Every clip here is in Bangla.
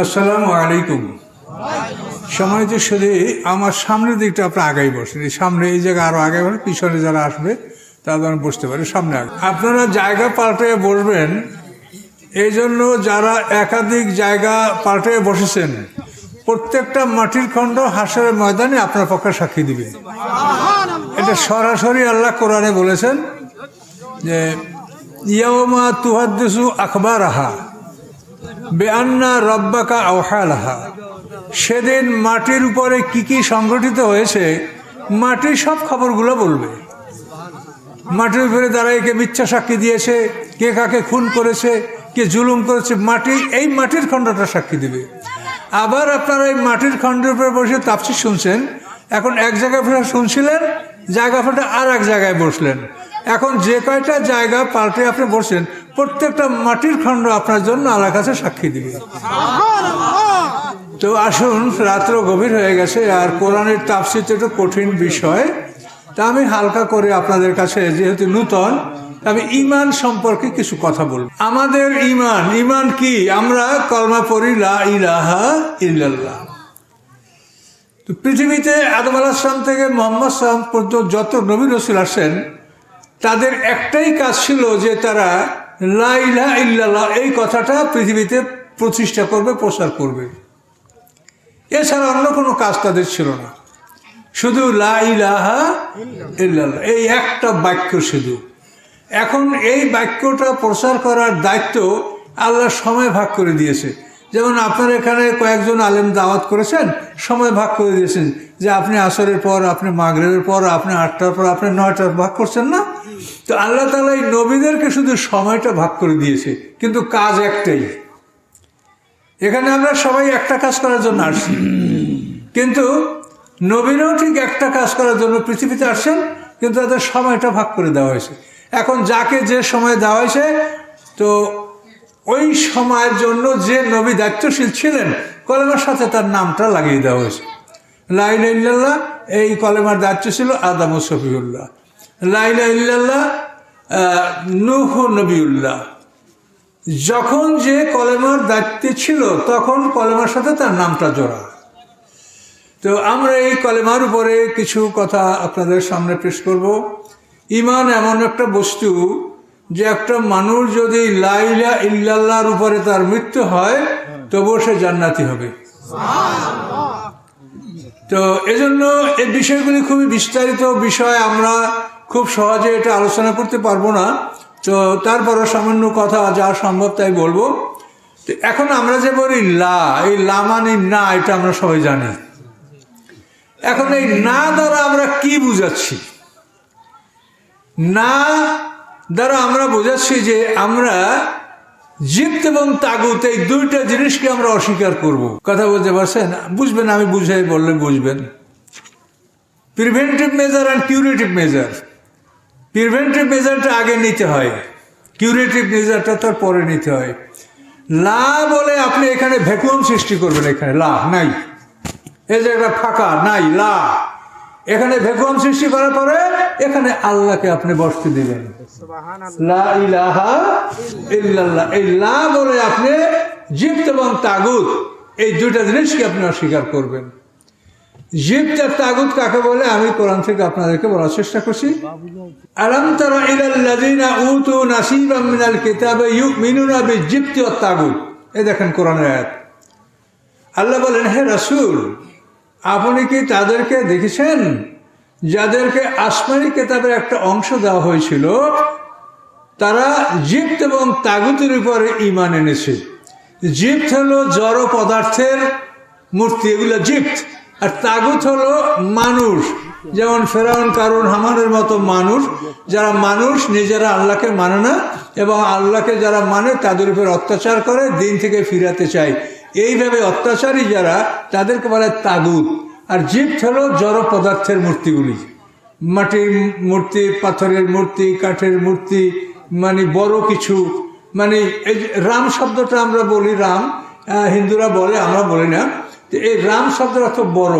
আসসালামু আলাইকুম। সম্মানিত শুধু আমার সামনের দিকটা আপনি আগাই বসেন, এই সামনে এই জায়গায় আরো আগে বসেন, পিছনে যারা আসবে তারা যেন বসতে পারে সামনে আগে। আপনারা জায়গা পাল্টে বসবেন, এই জন্য যারা একাধিক জায়গা পাল্টে বসেছেন প্রত্যেকটা মাটির খণ্ড হাসরের ময়দানে আপনার পক্ষে সাক্ষী দিবে। এটা সরাসরি আল্লাহ কোরআনে বলেছেন যে ইয়াওমা তুহাদ্দিসু আখবারাহা বেআন্না রব্বাকা আওহালাহা। সেদিন মাটির উপরে কি কি সংগঠিত হয়েছে মাটির সব খবরগুলো বলবে। মাটির উপরে তারা কে মিথ্যা সাক্ষী দিয়েছে, কে কাকে খুন করেছে, কে জুলুম করেছে, মাটি এই মাটির খণ্ডটা সাক্ষী দিবে। আবার আপনারা এই মাটির খণ্ডের উপরে বসে তাফসীর শুনছেন, এখন এক জায়গায় শুনছিলেন, জায়গা ফেটে আর এক জায়গায় বসলেন। এখন যে কয়টা জায়গা পাল্টে আপনি বসেন প্রত্যেকটা মাটির খণ্ড আপনার জন্য আল্লাহর কাছে সাক্ষী দিবে। তো আসুন, রাত্র গভীর হয়ে গেছে আর কোরআনের তাফসীর তো একটু কঠিন বিষয়, তা আমি হালকা করে আপনাদের কাছে যেহেতু নূতন আমি ঈমান সম্পর্কে কিছু কথা বলব। আমাদের ঈমান কি? আমরা কলমা পড়ি লা ইলাহা ইল্লাল্লাহ। তো পৃথিবীতে আদম আলাইহিস সালাম থেকে মুহাম্মদ সাল্লাল্লাহু আলাইহি ওয়াসাল্লাম পর্যন্ত যত নবী রাসূল আসেন তাদের একটাই কাজ ছিল যে তারা লা ইলাহা ইল্লাল্লাহ এই কথাটা পৃথিবীতে প্রতিষ্ঠা করবে, প্রচার করবে। এছাড়া অন্য কোনো কাজ তাদের ছিল না, শুধু লা ইলাহা ইল্লাল্লাহ এই একটা বাক্য শুধু। এখন এই বাক্যটা প্রচার করার দায়িত্ব আল্লাহ সময় ভাগ করে দিয়েছে। যেমন আপনার এখানে কয়েকজন আলেম দাওয়াত করেছেন, সময় ভাগ করে দিয়েছেন যে আপনি আসরের পর, আপনি মাগরিবের পর, আপনি 8টার পর, আপনি 9টার ভাগ করছেন না। তো আল্লাহ তাআলা এই নবীদেরকে শুধু সময়টা ভাগ করে দিয়েছে, কিন্তু কাজ একটাই। এখানে আমরা সবাই একটা কাজ করার জন্য আসছি, কিন্তু নবীরাও ঠিক একটা কাজ করার জন্য পৃথিবীতে আসছেন, কিন্তু তাদের সময়টা ভাগ করে দেওয়া হয়েছে। এখন যাকে যে সময় দেওয়া হয়েছে, তো ওই সময়ের জন্য যে নবী দায়িত্বশীল ছিলেন কলেমার সাথে তার নামটা লাগিয়ে দেওয়া হয়েছে। লা ইলাহা ইল্লাল্লাহ এই কলেমার দায়িত্ব ছিল আদম ও শফিউল্লাহ। লা ইলাহা ইল্লাল্লাহ নূহ নবিউল্লাহ। যখন যে কলেমার দায়িত্বে ছিল তখন কলেমার সাথে তার নামটা জোড়া। তো আমরা এই কলেমার উপরে কিছু কথা আপনাদের সামনে পেশ করব। ঈমান এমন একটা বস্তু যে একটা মানুষ যদি লা ইলাহা ইল্লাল্লাহর উপরে তার মৃত্যু হয় তবুও সে জান্নাতি হবে। তো এজন্য এই বিষয়গুলি খুবই বিস্তারিত বিষয়, আমরা খুব সহজে এটা আলোচনা করতে পারবো না। তো তারপরও সামান্য কথা যা সম্ভব তাই বলবো। তো এখন আমরা যে বলি লা, এই লা মানে না, এটা আমরা সবাই জানি। এখন এই না দ্বারা আমরা কি বুঝাচ্ছি? না দ্বারা আমরা বোঝাচ্ছি যে আমরা জিবত এবং তাগুত এই দুইটা জিনিসকে আমরা অস্বীকার করব। কথা বলতে পারছেন? বুঝবেন, আমি বুঝাই বললে বুঝবেন। Preventive measure and curative measure. Preventive মেজারটা আগে নিতে হয়, কিউরেটিভ মেজারটা তার পরে নিতে হয়। লা বলে আপনি এখানে ভ্যাকুয়াম সৃষ্টি করবেন, এখানে লা নাই, এই যে একটা ফাঁকা নাই, লা এখানে ভ্যাকুয়াম সৃষ্টি করার পরে এখানে আল্লাহকে আপনি বসতে দিবেন। লা ইলাহা ইল্লাল্লাহ এই লা বলে আপনি জিবত এবং তাগুত এই দুইটা জিনিসকে আপনি অস্বীকার করবেন। জিবত আর তাগুত কাকে বলে আমি কোরআন থেকে আপনাদেরকে বলার চেষ্টা করছি। আলাম তারা ইলাল্লাযিনা উতু নাসিবাম মিনাল কিতাবি ইউমিনুনা বিজিবতি ওয়াত তাগুত। এই দেখেন কোরআনের আয়াত। আল্লাহ বলেন, হে রাসূল আপনি কি তাদেরকে দেখেছেন যাদেরকে আসমানি কিতাবের একটা অংশ দেওয়া হয়েছিল, তারা জিবত এবং তাগুতের উপরে ঈমান এনেছে। জিবত হলো জড় পদার্থের মূর্তি, এগুলো জিবত। আর তাগুত হলো মানুষ, যেমন ফেরাউন, কারুন, হামানের মতো মানুষ, যারা মানুষ নিজেরা আল্লাহকে মানে না এবং আল্লাহকে যারা মানে তাদের উপর অত্যাচার করে, দিন থেকে ফিরাতে চায়। এইভাবে অত্যাচারী যারা, তাদেরকে বলে তাগুত। আর জিবত হলো জড় পদার্থের মূর্তিগুলি, মাটির মূর্তি, পাথরের মূর্তি, কাঠের মূর্তি, মানে বড় কিছু। মানে এই রাম শব্দটা আমরা বলি, রাম হিন্দুরা বলে, আমরা বলি না। তো এই রাম শব্দের অর্থ বড়,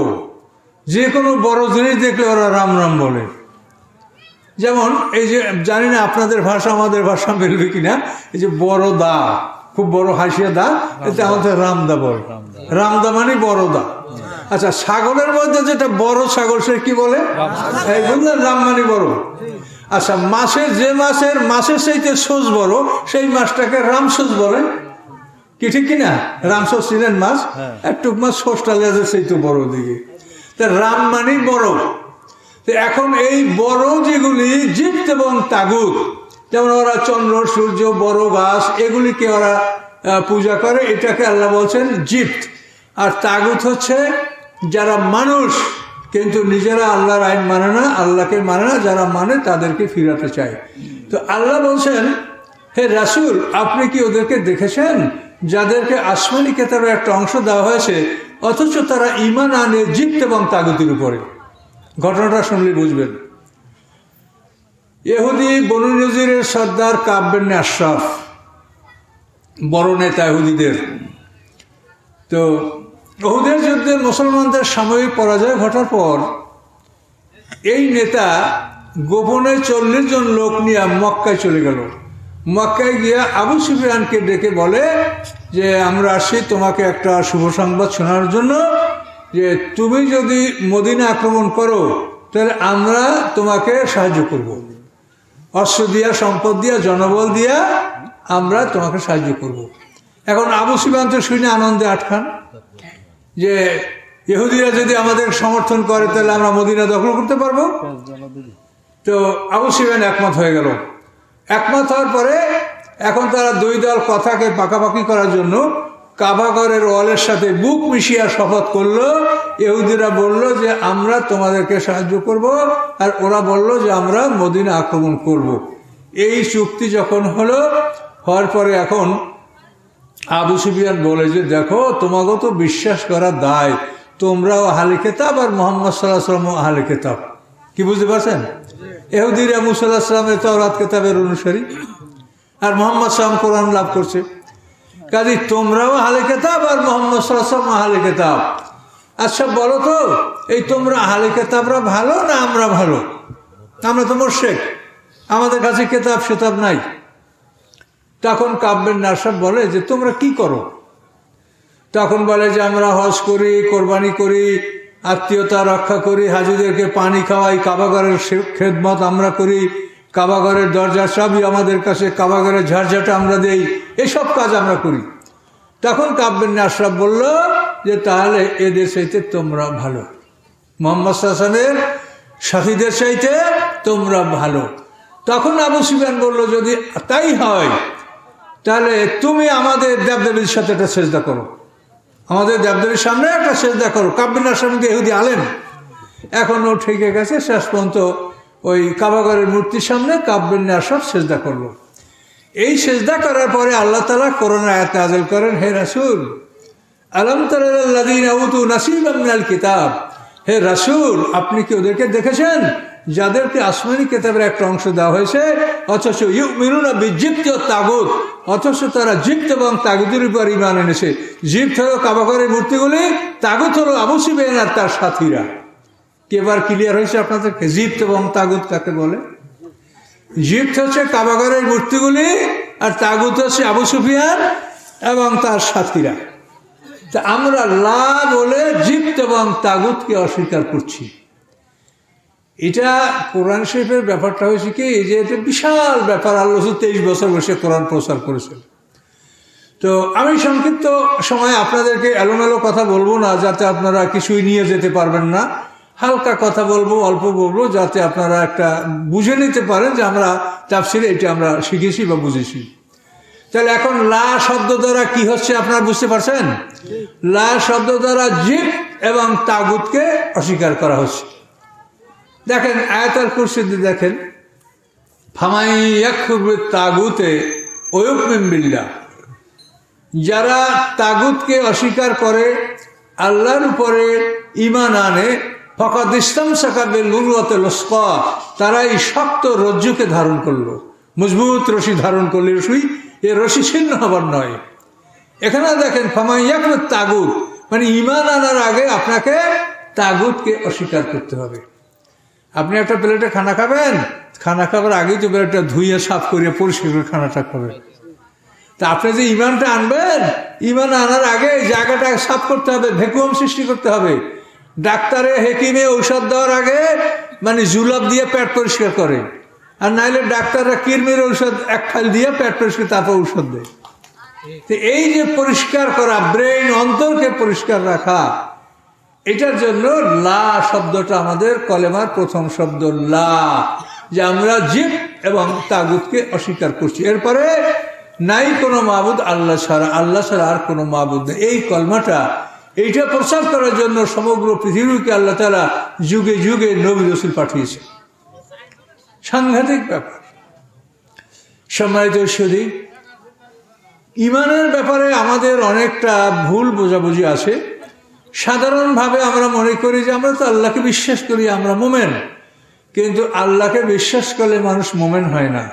যে কোনো বড় জিনিস দেখলে ওরা রাম রাম বলে। যেমন এই যে জানি না আপনাদের ভাষা আমাদের ভাষা মিলবে কিনা, এই যে বড় দা, খুব বড় হাসিয়া দা, এটা আমাদের রামদা বলে। রামদা মানে বড় দা। আচ্ছা, ছাগলের মধ্যে যেটা বড় ছাগল সে কি বলে? এই বুঝলেন, রাম মানে বড়। আচ্ছা, মাছের যে মাছের চাইতে সোজ বড়, সেই মাছটাকে রামসোজ বলে, কি ঠিক কিনা? রামসোজ ছিলেন মাছ, একটু মাছ সোজটা লেজের চাইতে বড় দিকে। তা রাম মানে বড়। এখন এই বড় যেগুলি জিপ্ত এবং তাগুত, যেমন ওরা চন্দ্র সূর্য বড় গাছ এগুলিকে ওরা পূজা করে, এটাকে আল্লাহ বলছেন জিপ্ত। আর তাগুত হচ্ছে যারা মানুষ কিন্তু নিজেরা আল্লাহর আইন মানে না, আল্লাহকে মানে না, যারা মানে তাদেরকে ফিরাতে চায়। তো আল্লাহ বলছেন, হে রাসূল, আপনি কি ওদেরকে দেখেছেন যাদেরকে আসমানি কেতাবের একটা অংশ দেওয়া হয়েছে, অথচ তারা ঈমান আনে জিপ্ত এবং তাগুতের উপরে? ঘটনাটা শুনলে বুঝবেন। ইহুদি বনু নজিরের সর্দার কাব বিন আশরাফ, বড় নেতা ইহুদিদের। তো উহুদের যুদ্ধে মুসলমানদের সাময়িক পরাজয় ঘটার পর এই নেতা গোপনে 40 জন লোক নিয়ে মক্কায় চলে গেল। মক্কায় গিয়া আবু সুফিয়ানকে ডেকে বলে যে, আমরা আসি তোমাকে একটা শুভ সংবাদ শোনার জন্য, যে তুমি যদি মদিনা আক্রমণ করো তাহলে আমরা তোমাকে সাহায্য করব, অস্ত্র দিয়া, সম্পদ দিয়া, জনবল দিয়া আমরা তোমাকে সাহায্য করব। এখন আবু সুফিয়ান তো শুনে আনন্দে আটখান, যে ইহুদিরা যদি আমাদের সমর্থন করে তাহলে আমরা মদিনা দখল করতে পারবো। তো আবু সুফিয়ান একমত হয়ে গেল। একমত হওয়ার পরে এখন তারা দুই দল কথাকে পাকাপাকি করার জন্য কাবাঘরের ওয়ালের সাথে বুক মিশিয়ে শপথ করলো। ইহুদিরা বলল যে আমরা তোমাদেরকে সাহায্য করব, আর ওরা বলল যে আমরা মদিনা আক্রমণ করব। এই চুক্তি যখন হওয়ার পরে এখন আবু সুফিয়ান বলে যে, দেখো, তোমাকে তো বিশ্বাস করা দায়, তোমরাও আহলে কিতাব আর মুহাম্মদ সাল্লাল্লাহু আলাইহি ওয়াসাল্লাম আহলে কিতাব। কি বুঝতে পারছেন? ইহুদিরা মুসা আলাইহিস সালামের তাওরাত কিতাবের অনুসারী, আর মুহাম্মদ সাল্লাল্লাহু আলাইহি ওয়াসাল্লাম কোরআন লাভ করছে। কাজে তোমরাও আহলে কিতাব আর মুহাম্মদ সাল্লাল্লাহু আলাইহি ওয়াসাল্লাম আহলে কিতাব। আচ্ছা বলো তো, এই তোমরা আহলে কিতাবরা ভালো না আমরা ভালো? আমরা তো মুশরিক, আমাদের কাছে কিতাব সেতাব নাই। তখন কাব বিন আশরাফ বলে যে, তোমরা কি করো? তখন বলে যে, আমরা হজ করি, কোরবানি করি, আত্মীয়তা রক্ষা করি, হাজিদেরকে পানি খাওয়াই, কাবাঘরের খেদমত আমরা করি, কাবাঘরের দরজার চাবি আমাদের কাছে, কাবাঘরের ঝাড়ঝাটা আমরা দেই, এসব কাজ আমরা করি। তখন কাব বিন আশরাফ বলল যে, তাহলে এদের চাইতে তোমরা ভালো, মুহাম্মদ সাল্লাল্লাহু আলাইহি ওয়াসাল্লামের সাথীদের চাইতে তোমরা ভালো। তখন আবু সুফিয়ান বলল, যদি তাই হয় তাহলে তুমি আমাদের দেবদেবীর সাথে একটা সেজদা করো, আমাদের দেবদেবীর সামনে একটা সেজদা করো। কাব বিন আশরাফ ইহুদি আলেম, এখনও ঠিকে গেছে। শেষ পর্যন্ত ওই কাবাঘরের মূর্তির সামনে কাব বিন আশরাফ সেজদা করলো। এই সেজদা করার পরে আল্লাহ তাআলা কোরআন আয়াত নাযিল করেন, হে রাসূল, আলাম তারাল লাযীনা উতু নাসীবাম মিনাল কিতাব, হে রাসূল, আপনি কি ওদেরকে দেখেছেন যাদেরকে আসমানি কিতাবের একটা অংশ দেওয়া হয়েছে, অথচ ইউমিনুনা বিজিপ্তি ওয়াত তাগুত, অথচ তারা জিপ্ত এবং তাগুতের উপর ঈমান এনেছে। জিপ্ত হলো কাবাঘরের মূর্তিগুলি, তাগুত হলো আবু সুফিয়ান আর তার সাথীরা। এবার ক্লিয়ার হয়েছে আপনাদেরকে জিপ্ত এবং তাগুত কাকে বলে? জিপ্ত হচ্ছে কাবাঘরের মূর্তিগুলি, আর তাগুত হচ্ছে আবু সুফিয়ান এবং তার সাথীরা। তা আমরা লা বলে জিপ্ত এবং তাগুতকে অস্বীকার করছি। এটা কোরআন শরীফের ব্যাপারটা হয়েছে কি, যে এটা বিশাল ব্যাপার। আল্লাহ 23 বছর বসে কোরআন প্রচার করেছেন। তো আমি সংক্ষিপ্ত সময় আপনাদেরকে এলোমেলো কথা বলবো না, যাতে আপনারা কিছুই নিয়ে যেতে পারবেন না। হালকা কথা বলবো, অল্প বলবো, যাতে আপনারা একটা বুঝে নিতে পারেন যে আমরা তাফসীরে এটা আমরা শিখেছি বা বুঝেছি। তাহলে এখন লা শব্দ দ্বারা কি হচ্ছে আপনারা বুঝতে পারছেন? লা শব্দ দ্বারা জিব এবং তাগুতকে অস্বীকার করা হচ্ছে। দেখেন আয়াতুল কুরসিতে দেখেন, ফামাই ইয়াকফুর বিত তাগুতে ওয়া ইউমিন বিল্লাহ, যারা তাগুতকে অস্বীকার করে আল্লাহর উপরে ঈমান আনে, ফাকাদ ইসতামসাকা বিল উরওয়াতিল উসকা, তারা এই শক্ত রজ্জুকে ধারণ করলো, মজবুত রশি ধারণ করলে এই রশি ছিন্ন হবার নয়। এখানে দেখেন ফামাই ইয়াকফুর তাগুত, মানে ঈমান আনার আগে আপনাকে তাগুতকে অস্বীকার করতে হবে। আপনি একটা প্লেটে খানা খাবেন, খানা খাবার আগেই তো প্লেটটা ধুইয়ে সাফ করিয়ে পরিষ্কার করে খানাটা খাবেন। তা আপনি যে ইমানটা আনবেন, ইমান আনার আগে জায়গাটা সাফ করতে হবে, ভ্যাকুয়াম সৃষ্টি করতে হবে। ডাক্তারে হেকিমে ঔষধ দেওয়ার আগে মানে জুলাব দিয়ে পেট পরিষ্কার করে, আর নাইলে ডাক্তাররা কিরমির ঔষধ এক ফাইল দিয়ে পেট পরিষ্কার, তারপর ঔষধ দেয়। তো এই যে পরিষ্কার করা, ব্রেন অন্তরকে পরিষ্কার রাখা, এটার জন্য লা শব্দটা আমাদের কলেমার প্রথম শব্দ লা, যে আমরা জিব এবং তাগুতকে অস্বীকার করছি। এরপরে নাই কোনো মাবুদ আল্লাহ ছাড়া, আল্লাহ ছাড়া আর কোনো মাবুদ নেই। এই কলমাটা এইটা প্রচার করার জন্য সমগ্র পৃথিবীকে আল্লাহ তাআলা যুগে যুগে নবী রাসূল পাঠিয়েছে। সাংঘাতিক ব্যাপার। সম্মানিত সুধী, ইমানের ব্যাপারে আমাদের অনেকটা ভুল বোঝাবুঝি আছে। সাধারণভাবে আমরা মনে করি যে আমরা তো আল্লাহকে বিশ্বাস করি, আমরা মোমেন। কিন্তু আল্লাহকে বিশ্বাস করলে মানুষ মোমেন হয় না।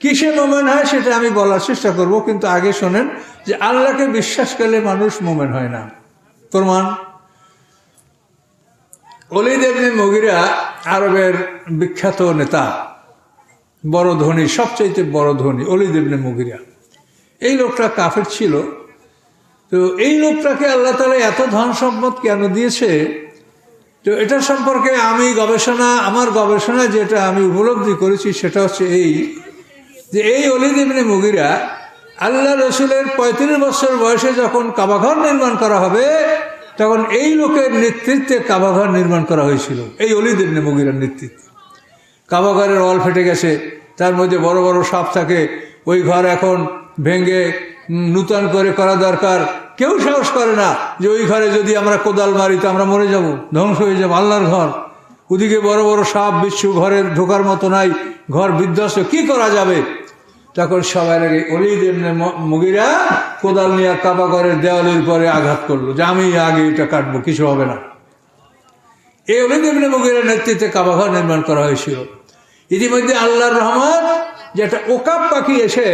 কিসে মোমেন হয় সেটা আমি বলার চেষ্টা করব, কিন্তু আগে শোনেন যে আল্লাহকে বিশ্বাস করলে মানুষ মোমেন হয় না। প্রমাণ, ওলীদ ইবনে মুগীরা আরবের বিখ্যাত নেতা, বড় ধনী, সবচাইতে বড় ধনী ওলীদ ইবনে মুগীরা। এই লোকটা কাফের ছিল। তো এই লোকটাকে আল্লাহ তাআলা এত ধন সম্পদ কেন দিয়েছে, তো এটা সম্পর্কে আমার গবেষণা যেটা আমি উপলব্ধি করেছি সেটা হচ্ছে এই, যে এই ওলীদ ইবনে মুগীরা আল্লাহ রসুলের 35 বছর বয়সে যখন কাবাঘর নির্মাণ করা হবে, তখন এই লোকের নেতৃত্বে কাবাঘর নির্মাণ করা হয়েছিল, এই ওলীদ ইবনে মুগীরার নেতৃত্বে। কাবাঘরের ওয়াল ফেটে গেছে, তার মধ্যে বড় বড় সাপ থাকে, ওই ঘর এখন ভেঙে নূতন করে করা দরকার। কেউ সাহস করে না যে ওই ঘরে যদি আমরা কোদাল মারি তো আমরা মরে যাব, ধ্বংস হয়ে যাব, আল্লাহর ঘর। ওদিকে বড় বড় সাপ বিচ্ছু, ঘরে ঢোকার মতো নাই, ঘর বিধ্বস্ত, কি করা যাবে? তখন সবাই আগে ওলীদ ইবনে মুগীরা কোদাল নিয়ে কাবা ঘরের দেওয়ালের পরে আঘাত করলো যে আমি আগে এটা কাটবো, কিছু হবে না। এই ওলীদ ইবনে মুগীরার নেতৃত্বে কাবা ঘর নির্মাণ করা হয়েছিল। ইতিমধ্যে আল্লাহর রহমত, যে একটা ওকাব পাখি এসে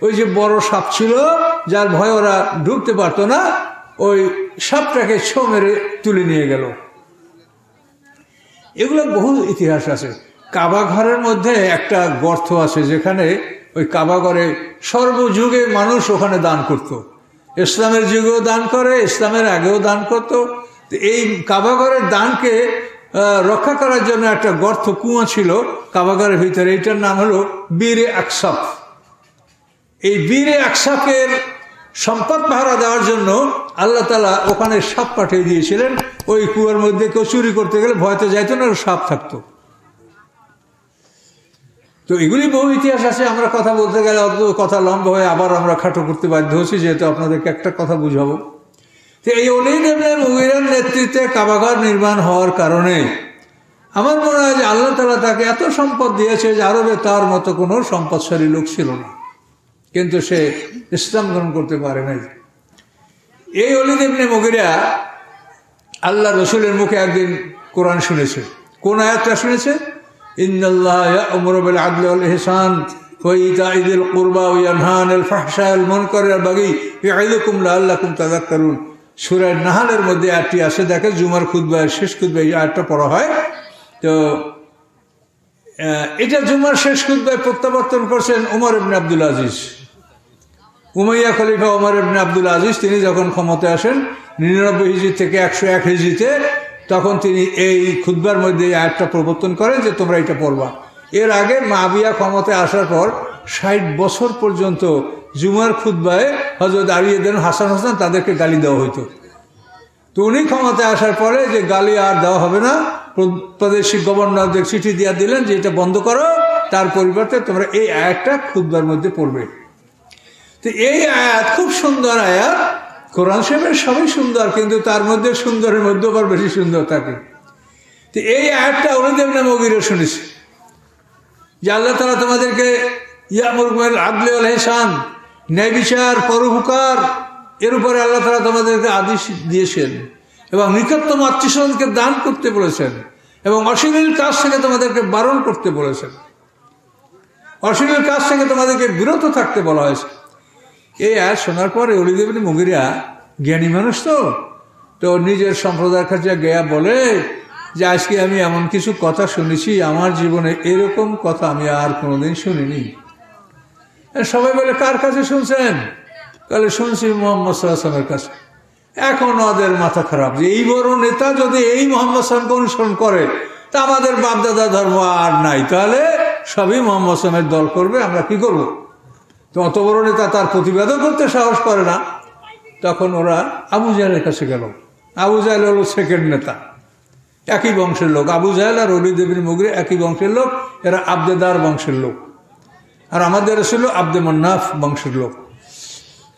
ওই যে বড় সাপ ছিল যার ভয় ওরা ঢুকতে পারতো না, ওই সাপটাকে ছো মেরে তুলে নিয়ে গেল। এগুলো বহু ইতিহাস আছে। কাবা ঘরের মধ্যে একটা গর্ত আছে, যেখানে ওই কাবা ঘরে সর্বযুগে মানুষ ওখানে দান করত। ইসলামের যুগেও দান করে, ইসলামের আগেও দান করত। এই কাবা ঘরের দানকে রক্ষা করার জন্য একটা গর্ত, কুয়া ছিল কাবাঘরের ভিতরে, এইটার নাম হলো বীরে আকসাফ। এই বীরে আকসাফের সম্পদ পাহারা দেওয়ার জন্য আল্লাহ তাআলা ওখানে সাপ পাঠিয়ে দিয়েছিলেন। ওই কুয়ার মধ্যে কেউ চুরি করতে গেলে ভয়তে যাইতো না, সাপ থাকতো। তো এগুলি বহু ইতিহাস আছে। আমরা কথা বলতে গেলে অত কথা লম্বা হয়ে আবার আমরা খাটো করতে বাধ্য হচ্ছি, যেহেতু আপনাদেরকে একটা কথা বুঝাবো। তো এই ওলীদ ইবনে মুগীরার নেতৃত্বে কাবাঘর নির্মাণ হওয়ার কারণে আমার মনে হয় যে আল্লাহ তাআলা তাকে এত সম্পদ দিয়েছে যে আরবে তার মতো কোনো সম্পদশালী লোক ছিল না, কিন্তু সে ইসলাম গ্রহণ করতে পারে নাই। এই ওলীদ ইবনে মুগীরা আল্লাহ রসুলের মুখে একদিন কোরআন শুনেছে। কোন আয়াতটা শুনেছে? ইন্নাল্লাহা ইয়া'মুরু বিল আদলি ওয়াল ইহসান ওয়া ইতা'i যিল কুরবা ওয়া ইয়ানহা আনিল ফাহশাই ওয়াল মুনকারি ওয়াল বাগি ইয়া'iযুকুম লাআল্লাকুম তাযাক্কারুন। সূরা নাহলের মধ্যে আয়াতটি আছে। দেখে জুমার খুতবায়, শেষ খুতবায় এই আয়াতটা পড়া হয়। তো এটা জুমার শেষ খুতবায় প্রত্যাবর্তন করছেন ওমর ইবনে আব্দুল আজিজ। উমাইয়া খলিফা ওমর ইবনে আব্দুল আজিজ তিনি যখন ক্ষমতায় আসেন 99 হিজরি থেকে 101 হিজরিতে, তখন তিনি এই খুতবার মধ্যে এই আয়াতটা প্রবর্তন করেন যে তোমরা এটা পড়বা। এর আগে মুআবিয়া ক্ষমতায় আসার পর 60 বছর পর্যন্ত জুমার খুতবায় হযরত আলী ইবনে হাসান হোসেন তাদেরকে গালি দেওয়া হইতো। তো উনি ক্ষমতায় আসার পরে যে গালি আর দেওয়া হবে না, প্রাদেশিক গভর্নরদের চিঠি দিয়ে দিলেন যে এটা বন্ধ করো, তার পরিবর্তে তোমরা এই আয়াতটা খুতবার মধ্যে পড়বে। তো এই আয়াত খুব সুন্দর আয়াত। কোরআন শরীফের সবই সুন্দর, কিন্তু তার মধ্যে সুন্দরের মধ্যে আবার বেশি সুন্দর থাকে। তো এই আয়াতটা ওলীদ ইবনে মুগীরা শুনেছে যে আল্লাহ তাআলা তোমাদেরকে ইয়া'মুরু বিল আদলি ওয়াল ইহসান, ন্যায় বিচার, পরোপকার, এর উপরে আল্লাহ তাআলা তোমাদেরকে আদেশ দিয়েছেন, এবং নিকটতম আত্মীয়স্বজনকে দান করতে বলেছেন, এবং অশ্লীল কাজ থেকে তোমাদেরকে বারণ করতে বলেছেন, অশ্লীল কাজ থেকে তোমাদেরকে বিরত থাকতে বলা হয়েছে। এই আয়াত শোনার পরে ওলীদ ইবনে মুগীরা জ্ঞানী মানুষ, তো নিজের সম্প্রদায়ের কাছে গিয়ে বলে যে আজকে আমি এমন কিছু কথা শুনেছি, আমার জীবনে এরকম কথা আমি আর কোনোদিন শুনিনি। সবাই বলে কার কাছে শুনছেন? তাহলে শুনছি মোহাম্মদ সাল্লাল্লাহু আলাইহি ওয়াসাল্লামের কাছে। এখন ওদের মাথা খারাপ যে এই বড় নেতা যদি এই মোহাম্মদ সাল্লামকে অনুসরণ করে তা আমাদের বাপদাদা ধর্ম আর নাই, তাহলে সবই মোহাম্মদ সাল্লামের দল করবে, আমরা কি করব? তো অত বড় নেতা তার প্রতিবাদও করতে সাহস করে না। তখন ওরা আবু জাহেলের কাছে গেল। আবু জাহেল হলো সেকেন্ড নেতা, একই বংশের লোক। আবু জাহেল আর ওলীদ ইবনে মুগীরা একই বংশের লোক, এরা আব্দেদার বংশের লোক, আর আমাদের ছিল আব্দে মান্নাফ বংশের লোক।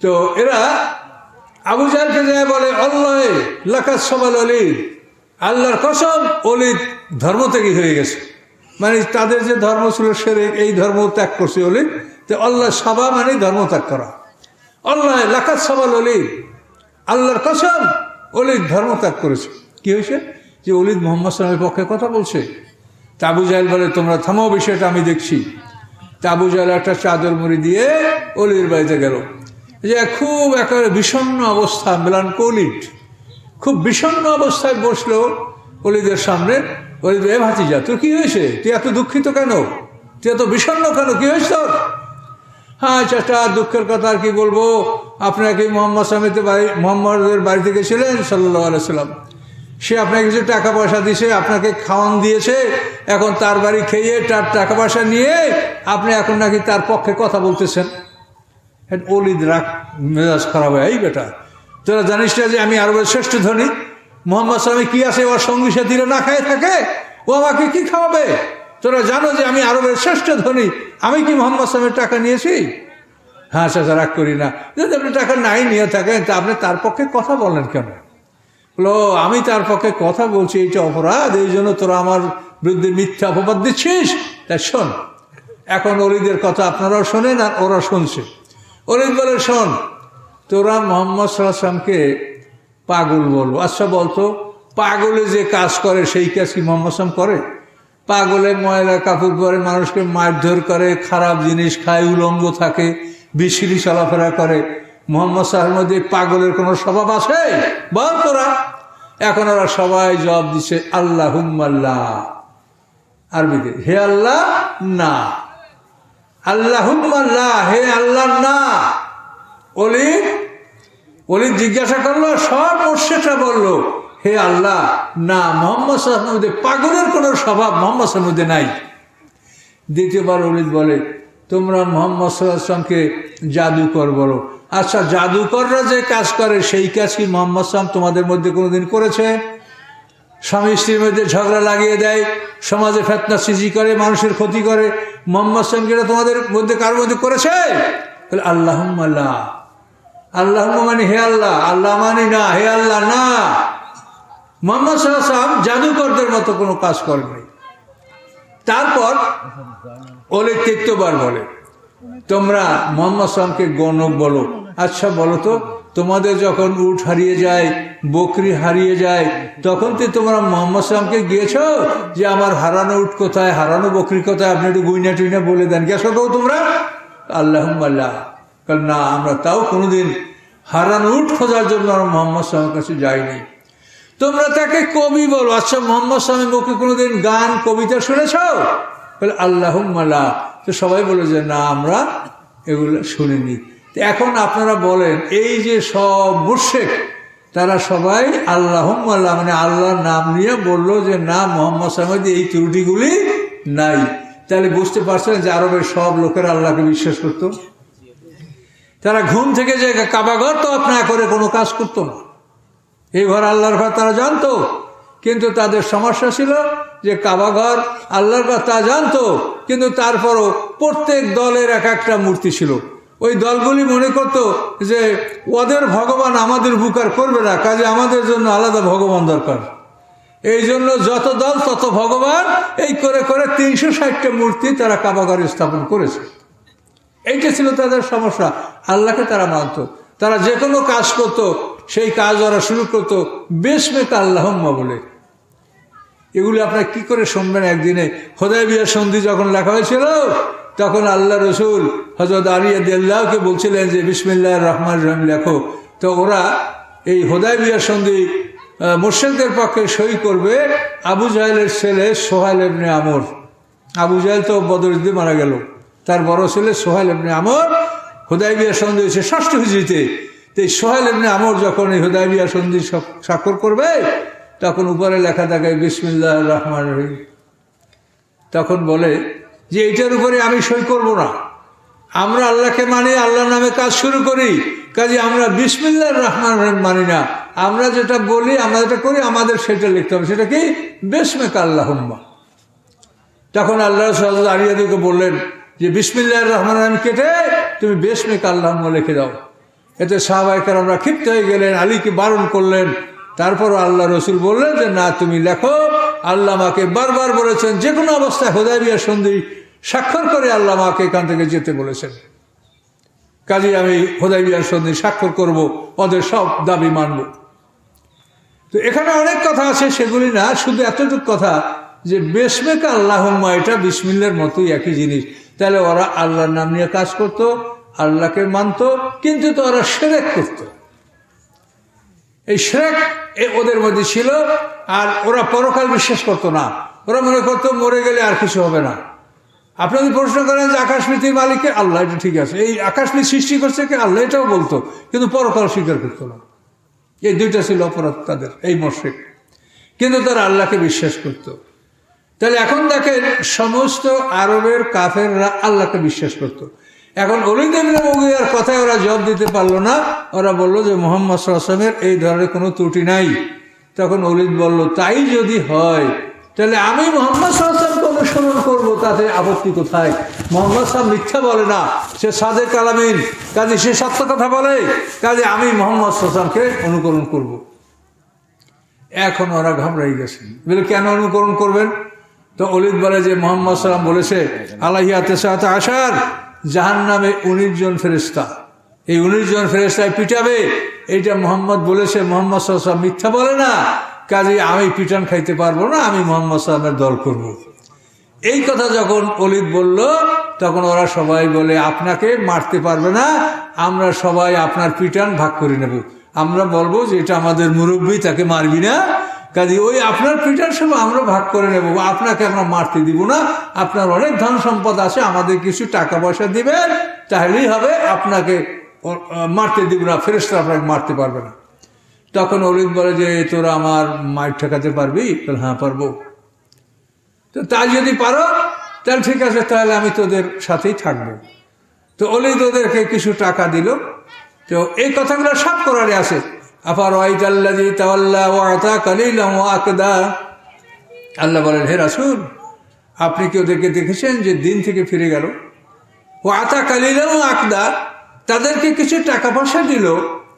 তো এরা আবু জাহেলকে যায় বলে, আল্লাহ লাকাত সাবাল ওলীদ, আল্লাহর কসম ওলীদ ধর্ম থেকে হয়ে গেছে, মানে তাদের যে ধর্ম ছিল শিরক, এই ধর্ম ত্যাগ করছে ওলীদ। তো আল্লাহ সাবা মানে ধর্ম ত্যাগ করা। আল্লাহ লাকাত সাবাল ওলীদ, আল্লাহর কসম ওলীদ ধর্ম ত্যাগ করেছে। কি হয়েছে? যে ওলীদ মুহাম্মদ সাল্লাল্লাহু আলাইহি ওয়াসাল্লামের পক্ষে কথা বলছে। তা আবু জাহেল বলে, তোমরা থামো, বিষয়টা আমি দেখছি। তা আবু জাহেল একটা চাদর মুড়ি দিয়ে ওলীদের বাড়িতে গেল। যে খুব একেবারে বিষণ্ণ অবস্থা, মেলানকোলিক, খুব বিষণ্ণ অবস্থায় বসলো ওলীদের সামনে। ওলীদ, এ ভাতিজা তোর কি হয়েছে? তুই এত দুঃখিত কেন? তুই এত বিষণ্ণ কেন? কি হয়েছে তোর? হ্যাঁ চাচা, দুঃখের কথা আর কি বলবো, আপনারা কি মোহাম্মদ মোহাম্মদের বাড়িতে গেছিলেন সাল্লাল্লাহু আলাইহি ওয়াসাল্লাম, সে আপনাকে কিছু টাকা পয়সা দিয়েছে, আপনাকে খাওয়ান দিয়েছে, এখন তার বাড়ি খেয়ে তার টাকা পয়সা নিয়ে আপনি এখন নাকি তার পক্ষে কথা বলতেছেন। ওলীদ রাগ, মেজাজ খারাপ হয়, এই বেটা তোরা জানিস না যে আমি আরবের শ্রেষ্ঠ ধনী? মোহাম্মদ সাল্লাল্লাহু কি আছে, ওর সঙ্গী সাথীরা না খায় থাকে, ও আমাকে কি খাওয়াবে? তোরা জানো যে আমি আরবের শ্রেষ্ঠ ধনী, আমি কি মোহাম্মদ সাল্লাল্লাহু টাকা নিয়েছি? হ্যাঁ চাচা রাগ করি না, যদি আপনি টাকা নাই নিয়ে থাকেন তা আপনি তার পক্ষে কথা বলেন কেন? বলো, আমি তার পক্ষে কথা বলছি, এইটা অপরাধ, এই জন্য তোরা আমার বিরুদ্ধে মিথ্যা অপবাদ দিচ্ছিস। তাই শোন, এখন ওলীদের কথা আপনারাও শোনেন আর ওরা শুনছে। ওলীদ বলে, শোন, তোরা মোহাম্মদ সাল্লাল্লাহু আলাইহি ওয়াসাল্লামকে পাগল বলবো। আচ্ছা বলতো, পাগলে যে কাজ করে সেই কাজ কি মোহাম্মদ সাল্লাল্লাহু আলাইহি ওয়াসাল্লাম করে? পাগলে ময়লা কাপড় পরে, মানুষকে মারধর করে, খারাপ জিনিস খায়, উলঙ্গ থাকে, বিশ্রী চলাফেরা করে। মোহাম্মদ সাল্লাল্লাহু আলাইহি ওয়াসাল্লামের মধ্যে পাগলের কোনো স্বভাব আছে? বল তোরা। এখন ওরা সবাই জবাব দিচ্ছে আল্লাহুম্মাল্লাহ, আরবিতে, হে আল্লাহ না, আল্লাহুম্মাল্লাহ, হে আল্লাহ না। ওলীদ জিজ্ঞাসা করলো, সব মোর্শেদরা বললো হে আল্লাহ না, মোহাম্মদ সাল্লাল্লাহু আলাইহি ওয়াসাল্লামের মধ্যে পাগলের কোনো স্বভাব মোহাম্মদ সাল্লাল্লাহু আলাইহি ওয়াসাল্লামের মধ্যে নাই। দ্বিতীয়বার ওলীদ বলে, তোমরা মোহাম্মদ সাল্লাল্লাহু আলাইহি ওয়াসাল্লামকে জাদুকর বলো। আচ্ছা, জাদুকররা যে কাজ করে সেই কাজ কি মোহাম্মদ সাল্লাল্লাহু আলাইহি ওয়াসাল্লাম তোমাদের মধ্যে কোনোদিন করেছে? স্বামী স্ত্রীর মধ্যে ঝগড়া লাগিয়ে দেয়, সমাজে ফিতনা সৃষ্টি করে, মানুষের ক্ষতি করে, মোহাম্মদ সাল্লাল্লাহু আলাইহি ওয়াসাল্লাম তোমাদের মধ্যে কারোর মধ্যে করেছে? বলে আল্লাহুম্মা লা, আল্লাহুম্মা মানে হে আল্লাহ, আল্লাহ মানে না, হে আল্লাহ না। মোহাম্মদ সাল্লাল্লাহু আলাইহি ওয়াসাল্লাম জাদুকরদের মতো কোনো কাজ করেনি। তারপর ওলীদ তৃতীয়বার বলে, তোমরা মোহাম্মদ সাল্লাল্লাহু আলাইহি ওয়াসাল্লামকে গণক বলো। আচ্ছা বলো তো, তোমাদের যখন উট হারিয়ে যায়, বকরি হারিয়ে যায়, তখন তো তোমরা মোহাম্মদ সাল্লাল্লাহু আলাইহি ওয়াসাল্লামকে গিয়েছো যে আমার হারানো উট কোথায়, হারানো বকরি কোথায়, আপনি একটু গুইনা টুইনা বলে দেন, গেছো তো তোমরা? আল্লাহুম্মা লা, কারণ না, আমরা তাও কোনোদিন হারানো উট খোঁজার জন্য আমরা মোহাম্মদ সাল্লাল্লাহু আলাইহি ওয়াসাল্লামের কাছে যাইনি। তোমরা তাকে কবি বলো। আচ্ছা, মোহাম্মদ সাল্লাল্লাহু আলাইহি ওয়াসাল্লামের মুখে কোনোদিন গান কবিতা শুনেছ? বলে আল্লাহুম্মা লা। তো সবাই বলে যে না, আমরা এগুলো শুনিনি। এখন আপনারা বলেন, এই যে সব মুশরিক তারা সবাই আল্লাহুম্মা লা মানে আল্লাহর নাম নিয়ে বললো যে না, মোহাম্মদ সাল্লাল্লাহু আলাইহি ওয়াসাল্লামের এই ত্রুটিগুলি নাই। তাহলে বুঝতে পারছেন যে আরবের সব লোকেরা আল্লাহকে বিশ্বাস করত। তারা ঘুম থেকে যে কাবাঘর তো না করে কোনো কাজ করতো না, এই ঘর আল্লাহর ঘর তারা জানতো, কিন্তু তাদের সমস্যা ছিল যে কাবাঘর আল্লাহর ঘর তা জানতো, কিন্তু তারপরও প্রত্যেক দলের এক একটা মূর্তি ছিল। ওই দলগুলি মনে করতো যে ওদের ভগবান আমাদের উপকার করবে না, কাজে আমাদের জন্য আলাদা ভগবান দরকার। এই জন্য যত দল তত ভগবান, এই করে করে 360টা মূর্তি তারা কাবাঘরে স্থাপন করেছে। এইটা ছিল তাদের সমস্যা। আল্লাহকে তারা মানত, তারা যে কোনো কাজ করতো, সেই কাজ ওরা শুরু করতো বিসমিকা আল্লাহুম্মা বলে। এগুলি আপনারা কি করে শুনবেন? একদিনে হুদায়বিয়ার সন্ধি যখন লেখা হয়েছিল, তখন আল্লাহ রসুল হযরত আলী রাদিয়াল্লাহুকে বলছিলেন যে বিসমিল্লাহির রহমানির রহিম লেখো। তো ওরা এই হুদায়বিয়ার সন্ধি মুশরিকদের পক্ষে সই করবে আবু জাহেলের ছেলে সোহাইল ইবনে আমর। আবু জাহেল তো বদর যুদ্ধে মারা গেল, তার বড় ছেলে সোহেল ইবনে আমর হুদায়বিয়া সন্ধি হয়েছে ৬ষ্ঠ হিজরিতে। তো এই সোহেল ইবনে আমর যখন এই হুদায়বিয়া সন্ধি স্বাক্ষর করবে, তখন উপরে লেখা থাকে বিসমিল্লাহির রহমানির রহিম। তখন বলে যে এইটার উপরে আমি সই করব না, আমরা আল্লাহকে মানি, আল্লাহর নামে কাজ শুরু করি, কাজে আমরা বিসমিল্লাহির রহমানির রহিম মানি না। আমরা যেটা বলি, আমরা যেটা করি, আমাদের সেটা লিখতে হবে। সেটা কি? বিসমিকা আল্লাহুম্মা। তখন আল্লাহ রাসূল আলিয়াকে বললেন যে বিসমিল্লাহির রহমানির রহিম কেটে তুমি বিসমিকা আল্লাহুম্মা লিখে দাও। এতে সাহাবায়ে কেরামরা ক্ষিপ্ত হয়ে গেলেন, আলীকে বারণ করলেন। তারপর আল্লাহ রসুল বললেন যে না, তুমি লেখো। আল্লাহ আমাকে বারবার বলেছেন যে কোনো অবস্থায় হুদায়বিয়া সন্ধি স্বাক্ষর করে আল্লাহ আমাকে এখান থেকে যেতে বলেছেন, কাজে আমি হুদায়বিয়া সন্ধি স্বাক্ষর করব, ওদের সব দাবি মানব। তো এখানে অনেক কথা আছে, সেগুলি না, শুধু এতটুকু কথা যে বিসমিকা আল্লাহুম্মা এটা বিসমিল্লাহর মতোই একই জিনিস। তাহলে ওরা আল্লাহর নাম নিয়ে কাজ করত, আল্লাহকে মানত, কিন্তু তো ওরা শিরক করত। এই শিরক ওদের মধ্যে ছিল। আর ওরা পরকাল বিশ্বাস করতো না। ওরা মনে করতো মরে গেলে আর কিছু হবে না। আপনি যদি প্রশ্ন করেন যে আকাশ পৃথিবীর মালিককে, আল্লাহ, এটা ঠিক আছে। এই আকাশ পৃথিবী সৃষ্টি করছে কে? আল্লাহ, এটাও বলতো, কিন্তু পরকাল স্বীকার করতো না। এই দুইটা ছিল অপরাধ তাদের, এই মুশরিক। কিন্তু তারা আল্লাহকে বিশ্বাস করত। তাহলে এখন দেখেন, সমস্ত আরবের কাফেররা আল্লাহকে বিশ্বাস করত। এখন ওলীদ ইবনে মুগীরার কথায় ওরা জবাব দিতে পারলো না। ওরা বললো যে মুহাম্মদ সাল্লাল্লাহু আলাইহি ওয়াসাল্লামের এই ধরনের কোনো ত্রুটি নাই। তখন ওলীদ বলল, তাই যদি হয় তাহলে আমি মুহাম্মদ সাল্লাল্লাহু আলাইহি ওয়াসাল্লামকে অনুসরণ করবো, তাতে আপত্তি কোথায়? মুহাম্মদ সাল্লাল্লাহু আলাইহি ওয়াসাল্লাম মিথ্যা বলে না, সে সাদেক আলামিন, কাজে সে সত্য কথা বলে, কাজে আমি মুহাম্মদ সাল্লাল্লাহু আলাইহি ওয়াসাল্লামকে অনুকরণ করব। এখন ওরা ঘাবড়াই গেছে, বলে কেন অনুকরণ করবেন? তো ওলীদ বলে যে মুহাম্মদ সাল্লাল্লাহু আলাইহি ওয়াসাল্লাম বলেছে আলাইহা তিসআতা আশার, জাহান্নামে 19 জন ফেরেশতা, এই 19 জন ফেরেশতায় পিটাবে, এইটা মুহাম্মদ বলেছে। মুহাম্মদ সাল্লাল্লাহু আলাইহি ওয়াসাল্লাম মিথ্যা বলে না, কাজে আমি পিটান খাইতে পারবো না, আমি মুহাম্মদ সাল্লাল্লাহু আলাইহি ওয়াসাল্লামের দল করব। এই কথা যখন ওলীদ বলল, তখন ওরা সবাই বলে আপনাকে মারতে পারবে না, আমরা সবাই আপনার পিটান ভাগ করে নেব। আমরা বলবো যে এটা আমাদের মুরব্বী, তাকে মারবি না, কাজে ওই আপনার পিটার সব আমরা ভাগ করে নেব, আপনাকে আমরা মারতে দিব না। আপনার অনেক ধন সম্পদ আছে, আমাদের কিছু টাকা পয়সা দিবেন, তাহলেই হবে, আপনাকে মারতে দিব না, ফেরেশতা আপনাকে মারতে পারবে না। তখন ওলীদ বলে যে তোরা আমার মায়ের ঠেকাতে পারবি? বলে হ্যাঁ পারবো। তো তাই যদি পারো তাহলে ঠিক আছে, তাহলে আমি তোদের সাথেই থাকবো। তো ওলীদ ওদেরকে কিছু টাকা দিল। তো এই কথাগুলো সব কোরআনে আছে। আফারাআইতাল্লাযী তাওয়াল্লা ওয়া আতা কালিলান ওয়া আকদা, আল্লাহ বলেন হে রাসূল, আপনি কি ওদেরকে দেখেছেন যে দিন থেকে ফিরে গেল? ওয়া আতা কালিলান ওয়া আকদা, তাদেরকে কিছু টাকা পয়সা দিল,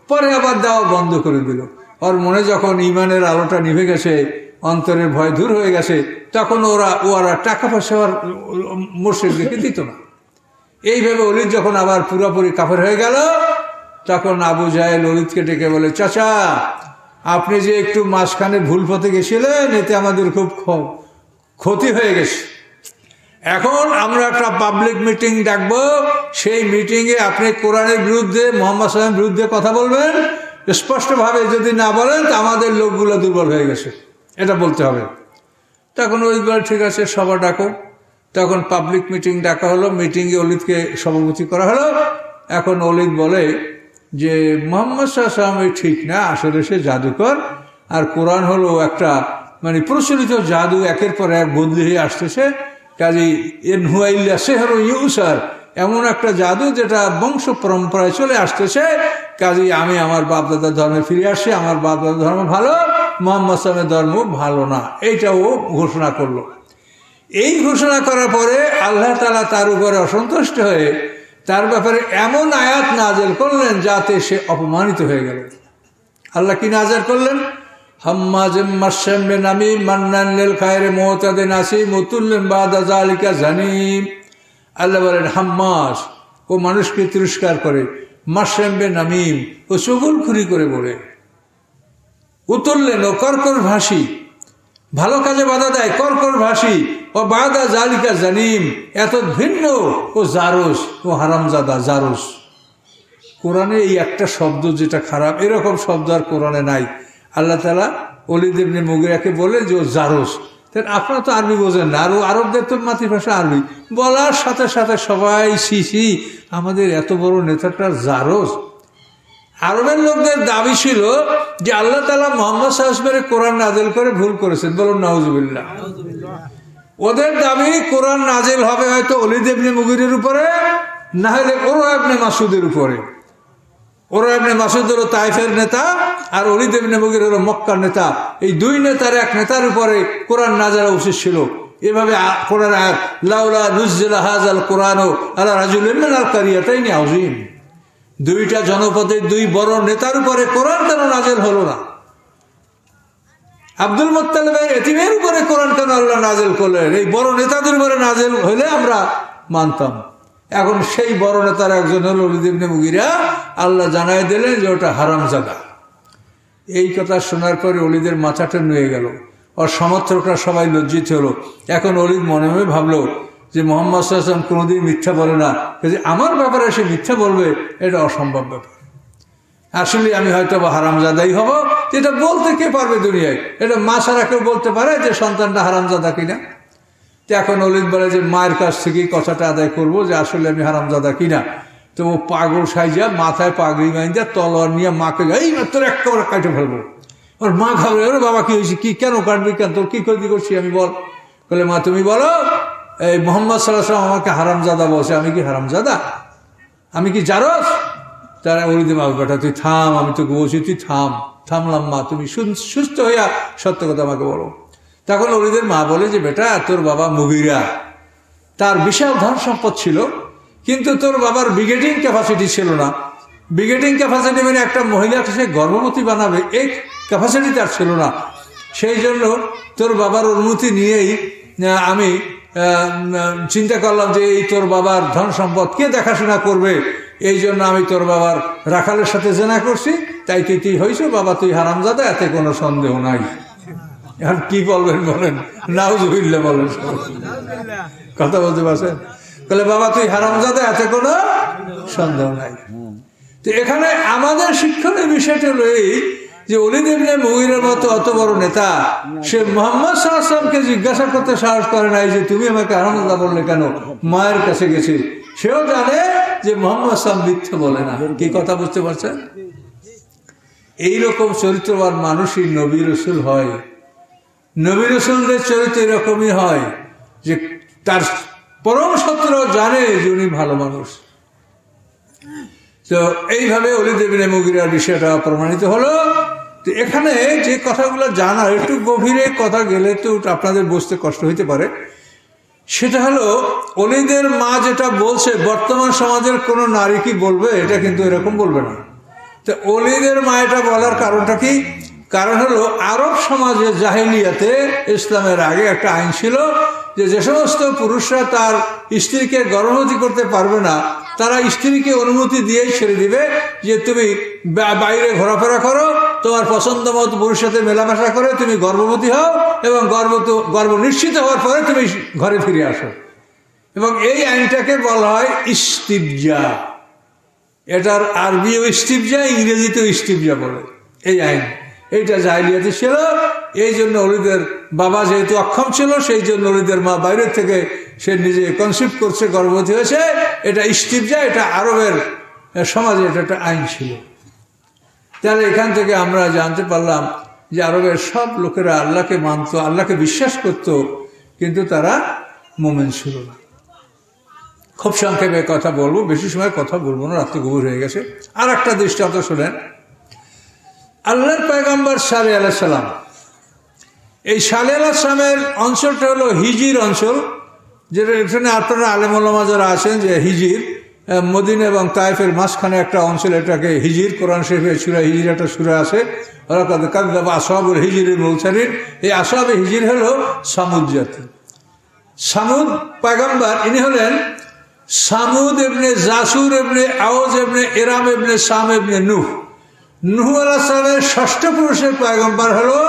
পরে আবার দেওয়া বন্ধ করে দিল। ওর মনে যখন ঈমানের আলোটা নিভে গেছে, অন্তরের ভয় দূর হয়ে গেছে, তখন ওরা টাকা পয়সা মুশরিকদেরকে দিত না। এইভাবে ওলীদ যখন আবার পুরোপুরি কাফের হয়ে গেল, তখন আবু জাহেল ওলীদকে ডেকে বলে, চাচা, আপনি যে একটু মাঝখানে ভুল পথে গেছিলেন, এতে আমাদের খুব ক্ষতি হয়ে গেছে। এখন আমরা একটা পাবলিক মিটিং ডাকবো, সেই মিটিংয়ে আপনি কোরআনের বিরুদ্ধে, মুহাম্মদ সাল্লাল্লাহু আলাইহি ওয়াসাল্লামের বিরুদ্ধে কথা বলবেন। স্পষ্টভাবে যদি না বলেন তো আমাদের লোকগুলো দুর্বল হয়ে গেছে, এটা বলতে হবে। তখন ওই বলে ঠিক আছে, সভা ডাকো। তখন পাবলিক মিটিং ডাকা হলো, মিটিংয়ে ওলীদকে সভাপতি করা হলো। এখন ওলীদ বলে যে মুহাম্মদ সাল্লাল্লাহু আলাইহি ওয়াসাল্লাম ঠিক না, আসলে সে জাদুকর, আর কোরআন হলো একটা প্রচলিত জাদু, একের পর এক বদলি হয়ে আসতেছে। কাজী ইন হুয়া ইল্লা সিহরুন ইউসার, এমন একটা জাদু যেটা বংশ পরম্পরায় চলে আসতেছে। কাজী আমি আমার বাপদাদার ধর্মে ফিরে আসছি, আমার বাপদাদার ধর্ম ভালো, মুহাম্মদ সাল্লাল্লাহু আলাইহি ওয়াসাল্লামের ধর্ম ভালো না, এইটাও ঘোষণা করলো। এই ঘোষণা করার পরে আল্লাহ তাআলা তার উপরে অসন্তুষ্ট হয়ে তার ব্যাপারে এমন আয়াত নাযিল করলেন যাতে সে অপমানিত হয়ে গেল। আল্লাহ কি নাযিল করলেন? হাম্মাজিম মাশশাম বিনামিম মান্নান লিল খায়রি মুতাদিন আসিম মুতুল্লিন বাদা যালিকা জানিম। আল্লাহ বলেন হাম্মাস, ও মানুষকে তিরস্কার করে, মাশশাম বিনামিম, ও চুগলখুরি করে বলে, উতুল্লিন, ও কর্কশ ভাষী, ভালো কাজে বাধা দেয়, কর্কশ ভাষী, ও বাদা জালিকা জানিম, এত ভিন্ন, ও জারুস, ও হারামজাদা জারুস। কোরআনে এই একটা শব্দ যেটা খারাপ, এরকম শব্দ আর কোরআনে নাই। আল্লাহ তাআলা ওলীদ ইবনে মুগীরাকে বলে যে ও জারুস, আপনারা তো আরবি বোঝেন না, আর আরবদের তো মাতৃভাষা আরবি। বলার সাথে সাথে সবাই সিসি, আমাদের এত বড় নেতাটার জারজ। আরবের লোকদের দাবি ছিল যে আল্লাহ তাআলা মুহাম্মদ সাল্লাল্লাহু আলাইহি ওয়াসাল্লামের কোরআন নাযিল করে ভুল করেছেন, বলুন নাউজুবিল্লাহ। ওদের দাবি কোরআন নাযিল হবে হয়তো ওলীদ ইবনে মুগীরের উপরে, না হলে উরওয়া ইবনে মাসউদের উপরে। উরওয়া ইবনে মাসউদ হলো তায়েফের নেতা, আর ওলীদ ইবনে মুগীর হলো মক্কার নেতা। এই দুই নেতার এক নেতার উপরে কোরআন নাযিল উচিত ছিল। এভাবে কোরআন আয়াত লাউলা নুজিলা হাযাল কুরআনু আলা রাজুলিন মিনাল কারিয়াতাইনি আযীম, দুইটা জনপদের দুই বড় নেতার উপরে কোরআন কেন নাযিল হলো না? আব্দুল মুত্তালিবের এতিমের উপরে কোরআন কেন আল্লাহ নাযিল করলেন? এই বড় নেতাদের উপরে নাযিল হলে আমরা মানতাম। এখন সেই বড় নেতার একজন হল ওলীদ ইবনে মুগীরা। আল্লাহ জানাই দিলেন যে ওটা হারামজাদা। এই কথা শোনার পরে ওলীদের মাথাটা নুয়ে গেল, ওর সমর্থকরা সবাই লজ্জিত হলো। এখন ওলীদ মনে মনে ভাবলো যে মুহাম্মদ সাল্লাল্লাহু আলাইহি ওয়াসাল্লাম কোনোদিন মিথ্যা বলে না, আমার ব্যাপারে সে মিথ্যা বলবে, এটা অসম্ভব ব্যাপার। আসলে আমি হয়তো বা হারামজাদাই হব, যেটা বলতে কে পারবে দুনিয়ায়? এটা মা ছাড়া কেউ বলতে পারে যে সন্তানটা হারামজাদা কিনা? তো এখন ওলীদ বলে যে মায়ের কাছ থেকেই কথাটা আদায় করব যে আসলে আমি হারামজাদা কিনা। তো ও পাগল সাইজা মাথায় পাগড়ি বাঁধা তলোয়ার নিয়ে মাকে এই তোর একেবারে কাটে ফেলবো। ওর মা ঘাবড়ে, ওরে বাবা কি হয়েছে, কি কেন কাটবি, কেন তোর কি ক্ষতি করছি আমি, বল। বলে মা তুমি বলো, এই মুহাম্মদ সাল্লাল্লাহু আলাইহি ওয়াসাল্লাম আমাকে হারামজাদা বলছে, আমি কি হারামজাদা? আমি কি জারজ? তারা ওলীদ মা বেটা তুই থাম, আমি তোকে বলছি তুই থাম। থামলাম মা, তুমি সুস্থ হইয়া সত্য কথা আমাকে বলো। তখন ওলীদের মা বলে যে বেটা তোর বাবা মুগীরা, তার বিশাল ধন সম্পদ ছিল, কিন্তু তোর বাবার বিগেটিং ক্যাপাসিটি ছিল না। বিগেটিং ক্যাপাসিটি মানে একটা মহিলাকে সে গর্ভবতী বানাবে, এই ক্যাপাসিটি তার ছিল না। সেই জন্য তোর বাবার অনুমতি নিয়েই আমি চিন্তা করলাম যে এই তোর বাবার ধন সম্পদ কে দেখাশোনা করবে, এই জন্য আমি তোর বাবার রাখালের সাথে জেনা করছি, তাই তুই হয়েছ বাবা, তুই হারামজাদা, এতে কোনো সন্দেহ নাই। এখন কি বলবেন বলেন? নাউজুবিল্লাহ বলেন, কথা বলতে পারছেন? বলে বাবা তুই হারামজাদা, এতে কোনো সন্দেহ নাই। তো এখানে আমাদের শিক্ষণের বিষয়টা হলো এই যে ওলীদ ইবনে মুগীরের মতো অত বড় নেতা, সে মুহাম্মদ সাল্লাল্লাহু আলাইহি ওয়াসাল্লামকে জিজ্ঞাসা করতে সাহস করে নাই যে তুমি আমাকে হারামজাদা বললে কেন। মায়ের কাছে গেছে, সেও জানে যে মুহাম্মদ সাল্লাল্লাহু আলাইহি ওয়াসাল্লাম মিথ্যা বলে না। কি কথা বুঝতে পারছেন? এইরকম চরিত্রবান মানুষই নবী রাসূল হয়। নবী রাসূলদের চরিত্র এরকমই হয় যে তার পরম শত্রু জানে যে উনি ভালো মানুষ। তো এইভাবে ওলীদ ইবনে মুগীরার বিষয়টা প্রমাণিত হলো। তো এখানে যে কথাগুলো জানা, একটু গভীরে কথা গেলে তো আপনাদের বুঝতে কষ্ট হইতে পারে। সেটা হলো ওলীদের মা যেটা বলছে, বর্তমান সমাজের কোনো নারী কি বলবে? এটা কিন্তু এরকম বলবে না। তো ওলীদের মা এটা বলার কারণটা কি? কারণ হলো আরব সমাজে জাহেলিয়াতে, ইসলামের আগে একটা আইন ছিল যে যে সমস্ত পুরুষরা তার স্ত্রীকে গর্ভবতী করতে পারবে না, তারা স্ত্রীকে অনুমতি দিয়েই ছেড়ে দিবে যে তুমি বাইরে ঘোরাফেরা করো, তোমার পছন্দ মতো পুরুষের সাথে মেলামেশা করে তুমি গর্ভবতী হও, এবং গর্ভ নিশ্চিত হওয়ার পরে তুমি ঘরে ফিরে আসো। এবং এই আইনটাকে বলা হয় ইস্তিবজা। এটার আরবিও ইস্তিবজা, ইংরেজিতেও ইস্তিবজা বলে এই আইন। এইটা জাহেলিয়াতে ছিল। এই জন্য ওলীদের বাবা যেহেতু অক্ষম ছিল, সেই জন্য ওলীদের মা বাইরে থেকে সে নিজে কনসিভ করছে, গর্ভবতী হয়েছে। এটা ইস্তিবজা, এটা আরবের সমাজে এটা একটা আইন ছিল। তাহলে এখান থেকে আমরা জানতে পারলাম যে আরবের সব লোকেরা আল্লাহকে মানত, আল্লাহকে বিশ্বাস করত, কিন্তু তারা মুমিন ছিল না। খুব সংক্ষেপে কথা বলবো, বেশি সময় কথা বলবো না, রাত্রে গভীর হয়ে গেছে। আর একটা দৃষ্টান্ত শোনেন। আল্লাহর পয়গম্বর সালেহ আলাইহিস সালাম, এই সালেহ আলাইহিস সালামের অঞ্চলটা হলো হিজির অঞ্চল, যেটা এখানে আপনারা আলেম ওলামা যারা আছেন যে হিজির, মদিনা এবং তায়েফের মাঝখানে একটা অঞ্চল, এটাকে হিজির। কোরআন শরীফে সূরা হিজির একটা সূরা আছে, ওয়ালাকাদ কাযযাবা আসহাবুল হিজরিল মুরসালিন। এই আসহাবে হিজির হলো সামুদ জাতি। সামুদ পয়গম্বর ইনি হলেন সামুদ ইবনে জাসুর ইবনে আওজ ইবনে ইরাম ইবনে সাম ইবনে নূহ। নূহ আলাইহিস সালামের ষষ্ঠ পুরুষের পয়গম্বর হলো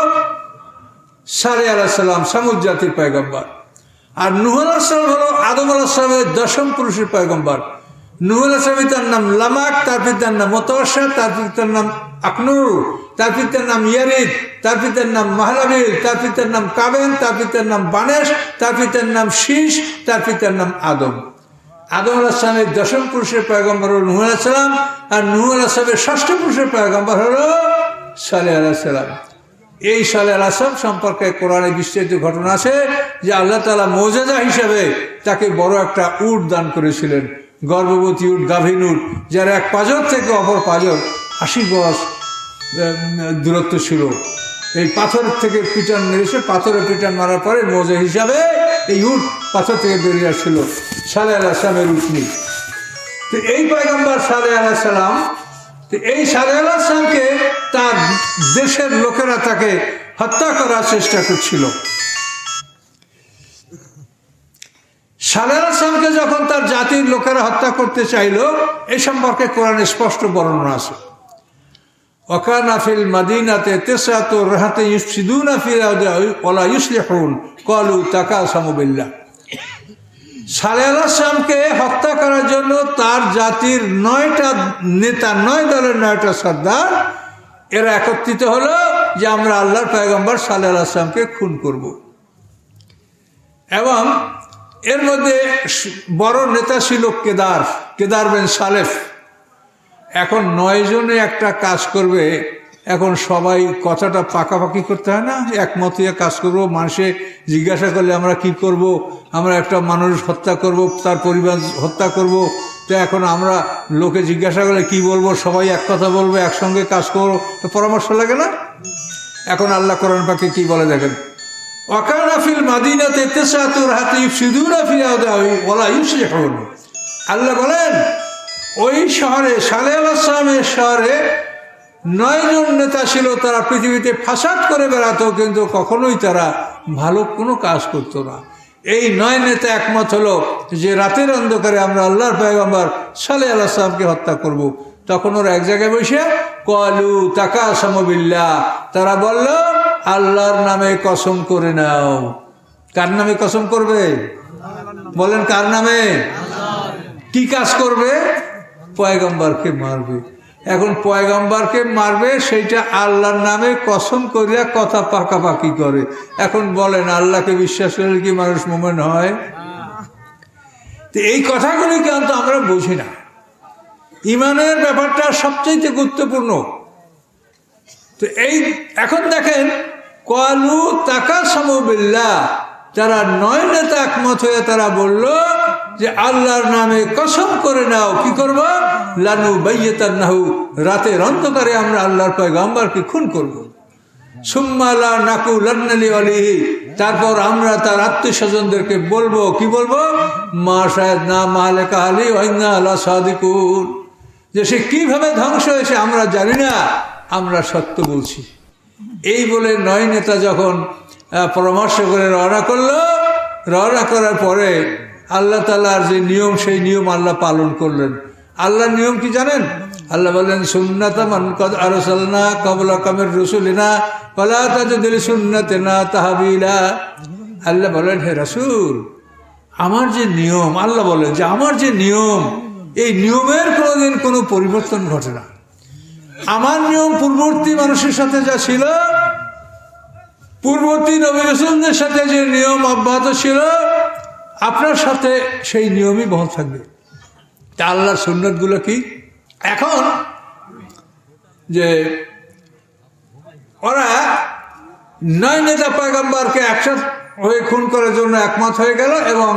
সালেহ আলাইহিস সালাম, সামুদ জাতির পয়গম্বর। আর নূহ আলাইহিস সালাম হলো আদম আলাইহিস সালামের দশম পুরুষের পয়গম্বর। নূহ আলাইহিস সালামের পিতার নাম লামাক, তার পিতার নাম মুতাওয়াশা, তার পিতার নাম আকনুর, তার পিতার নাম ইয়ারিদ, তার পিতার নাম মাহলাবিল, তার পিতার নাম কাবেন, তার পিতার নাম বানেশ, তার পিতার নাম শীষ, তার পিতার নাম আদম। আদম আলাইহিস সালামের দশম পুরুষের পয়গম্বর হল নূহ আলাইহিস সালাম, আর নূহ আলাইহিস সালামের ষষ্ঠ পুরুষের পয়গম্বর হল সালেহ আলাইহিস সালাম। এই সালেহ আলাইহিস সালাম সম্পর্কে কোরআনে বিস্তারিত ঘটনা আছে যে আল্লাহ তাআলা মুজিজা হিসাবে তাকে বড় একটা উট দান করেছিলেন, গর্ভবতী উট, গাভীন উট, যার এক পাঁজর থেকে অপর পাঁজর 80 গজ দূরত্ব ছিল। এই পাথরের থেকে পিটান মেরেছে, পাথরের পিটান মারার পরে মুজিজা হিসাবে এই উট পাথর থেকে বেরিয়ে আসছিল সালেহ আলাইহিস সালামের উটনি। তো এই পয়গম্বর সালেহ আলাইহিস সালাম, তো এই সালেহ আলাইহিস সালামকে তার দেশের লোকেরা তাকে হত্যা করার চেষ্টা করছিল। সালেহ আলাইহিস সালামকে যখন তার জাতির লোকেরা হত্যা করতে চাইল, এই সম্পর্কে কোরআনে স্পষ্ট বর্ণনা আছে। ওয়াকানা ফিল মাদিনাতে তিসআতু রাহাতিন ইউফসিদুনা ফিল আরদি ওয়ালা ইউসলিহুন ক্বালু তাকাসামু বিল্লাহ। সালেহ আলাইহিস সালামকে হত্যা করার জন্য তার জাতির 9টা নেতা, 9 দলের 9টা সর্দার, এরা একত্রিত হলো যে আমরা আল্লাহর পয়গম্বর সালেহ আলাইহিস সালামকে খুন করব। এবং এর মধ্যে বড় নেতা ছিল কেদার বিন সালেফ। এখন 9 জনে একটা কাজ করবে, এখন সবাই কথাটা পাকাপাকি করতে হয় না, একমত হয়ে কাজ করবো। মানুষে জিজ্ঞাসা করলে আমরা কি করব, আমরা একটা মানুষ হত্যা করব, তার পরিবার হত্যা করব, তো এখন আমরা লোকে জিজ্ঞাসা করলে কি বলবো, সবাই এক কথা বলবো, একসঙ্গে কাজ করবো, তো পরামর্শ লাগে না? এখন আল্লাহ কোরআন পাকে কি বলে দেখেন, ওয়াকানা ফিল মাদিনাতে তিসআতু রাহাতিন ইউফসিদুনা ফিল আরদি ওয়ালা ইউসলিহুন। আল্লাহ বলেন ওই শহরে, সালেহ আলাইহিস সালামের শহরে 9 জন নেতা ছিল, তারা পৃথিবীতে ফাসাদ করে বেড়াতো, কিন্তু কখনোই তারা ভালো কোনো কাজ করতো না। এই 9 নেতা একমত হলো যে রাতের অন্ধকারে আমরা আল্লাহর পয়গম্বর সালেহ আলাইহিস সালামকে হত্যা করব। তখন ওরা এক জায়গায় বসে ক্বালু তাকাসামু বিল্লাহ, তারা বলল আল্লাহর নামে কসম করে নাও। কার নামে কসম করবে বলেন? কার নামে? কি কাজ করবে? পয়গম্বরকে মারবে। এখন পয়গম্বরকে মারবে, সেইটা আল্লাহর নামে কসম করিয়া কথা পাকাপাকি করে। এখন বলেন আল্লাহকে বিশ্বাস করলে কি মানুষ মুমিন হয়? তো এই কথাগুলি কিন্তু আমরা বুঝি না। ইমানের ব্যাপারটা সবচেয়ে গুরুত্বপূর্ণ। তো এই এখন দেখেন ক্বালু তাকাসামু বিল্লাহ, যারা 9 নেতা একমত হয়ে তারা বলল যে আল্লাহর নামে কসম করে নাও, কি করব? লানুবাইয়িতান্নাহু, রাতের অন্ধকারে আমরা আল্লাহর পয়গম্বরকে খুন করব। সুম্মা লা নাকুলান্না লিওয়ালিহি, তারপর আমরা তার আত্মীয়স্বজনদেরকে বলবো, কি বলবো? মা শাহিদনা মালিকা আলী ওয়া ইন্না লা সাদিকুন, যে সে কিভাবে ধ্বংস হয়েছে আমরা জানি না, আমরা সত্য বলছি। এই বলে 9 নেতা যখন পরামর্শ করে রওনা করলো, রওনা করার পরে আল্লাহ তাআলার যে নিয়ম, সেই নিয়ম আল্লাহ পালন করলেন। আল্লাহর নিয়ম কি জানেন? আল্লাহ বলেন সুন্নাতা মান কাদ আরসালনা ক্বাবলাকা মির রাসূলিনা ফালা তাজিদ লিসুন্নাতিনা তাহবিলা। আল্লাহ বলেন হে রাসূল, আমার যে নিয়ম, আল্লাহ বলেন যে আমার যে নিয়ম, এই নিয়মের কোনোদিন কোনো পরিবর্তন ঘটে না। আমার নিয়ম পূর্ববর্তী মানুষের সাথে যা ছিল, পূর্ববর্তী নবী রাসূলদের সাথে যে নিয়ম অব্যাহত ছিল, আপনার সাথে সেই নিয়মই বহাল থাকবে। তা আল্লাহর সুন্নতগুলো কি? এখন যে ওরা 9 নেতা পয়গম্বরকে একসাথে হয়ে খুন করার জন্য একমত হয়ে গেল, এবং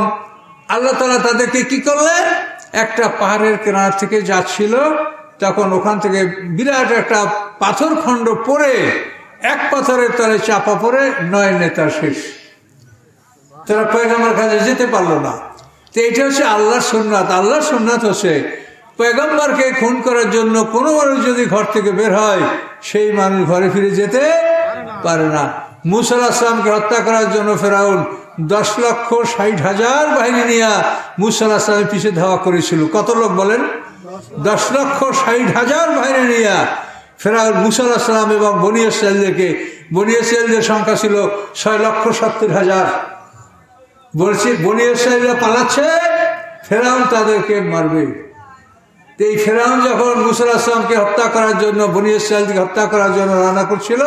আল্লাহ তাআলা তাদেরকে কি করলেন? একটা পাহাড়ের কিনার থেকে যাচ্ছিল, তখন ওখান থেকে বিরাট একটা পাথর খণ্ড পড়ে, এক পাথরের তলে চাপা পড়ে 9 নেতা শেষ। তারা পয়গম্বরের কাছে যেতে পারলো না। তো এটা হচ্ছে আল্লাহর সুন্নাত। আল্লাহর সুন্নাত হচ্ছে পয়গম্বরকে খুন করার জন্য কোনো মানুষ যদি ঘর থেকে বের হয়, সেই মানুষ ঘরে ফিরে যেতে পারে না। মূসা আলাইহিস সালামকে হত্যা করার জন্য ফেরাউন 10,60,000 বাহিনী নিয়ে মূসা আলাইহিস সালামের পিছে ধাওয়া করেছিল। কত লোক বলেন? 10,60,000 বাহিনী নিয়ে ফেরাউন মূসা আলাইহিস সালাম এবং বনী ইসরাঈলদের সংখ্যা ছিল 6,70,000। বলছি বনী ইসরাঈলরা পালাচ্ছে, ফেরাউন তাদেরকে মারবে। তো এই ফেরাউন যখন মুসা আলাইহিস সালামকে হত্যা করার জন্য, বনী ইসরাঈলকে হত্যা করার জন্য রওনা করছিল,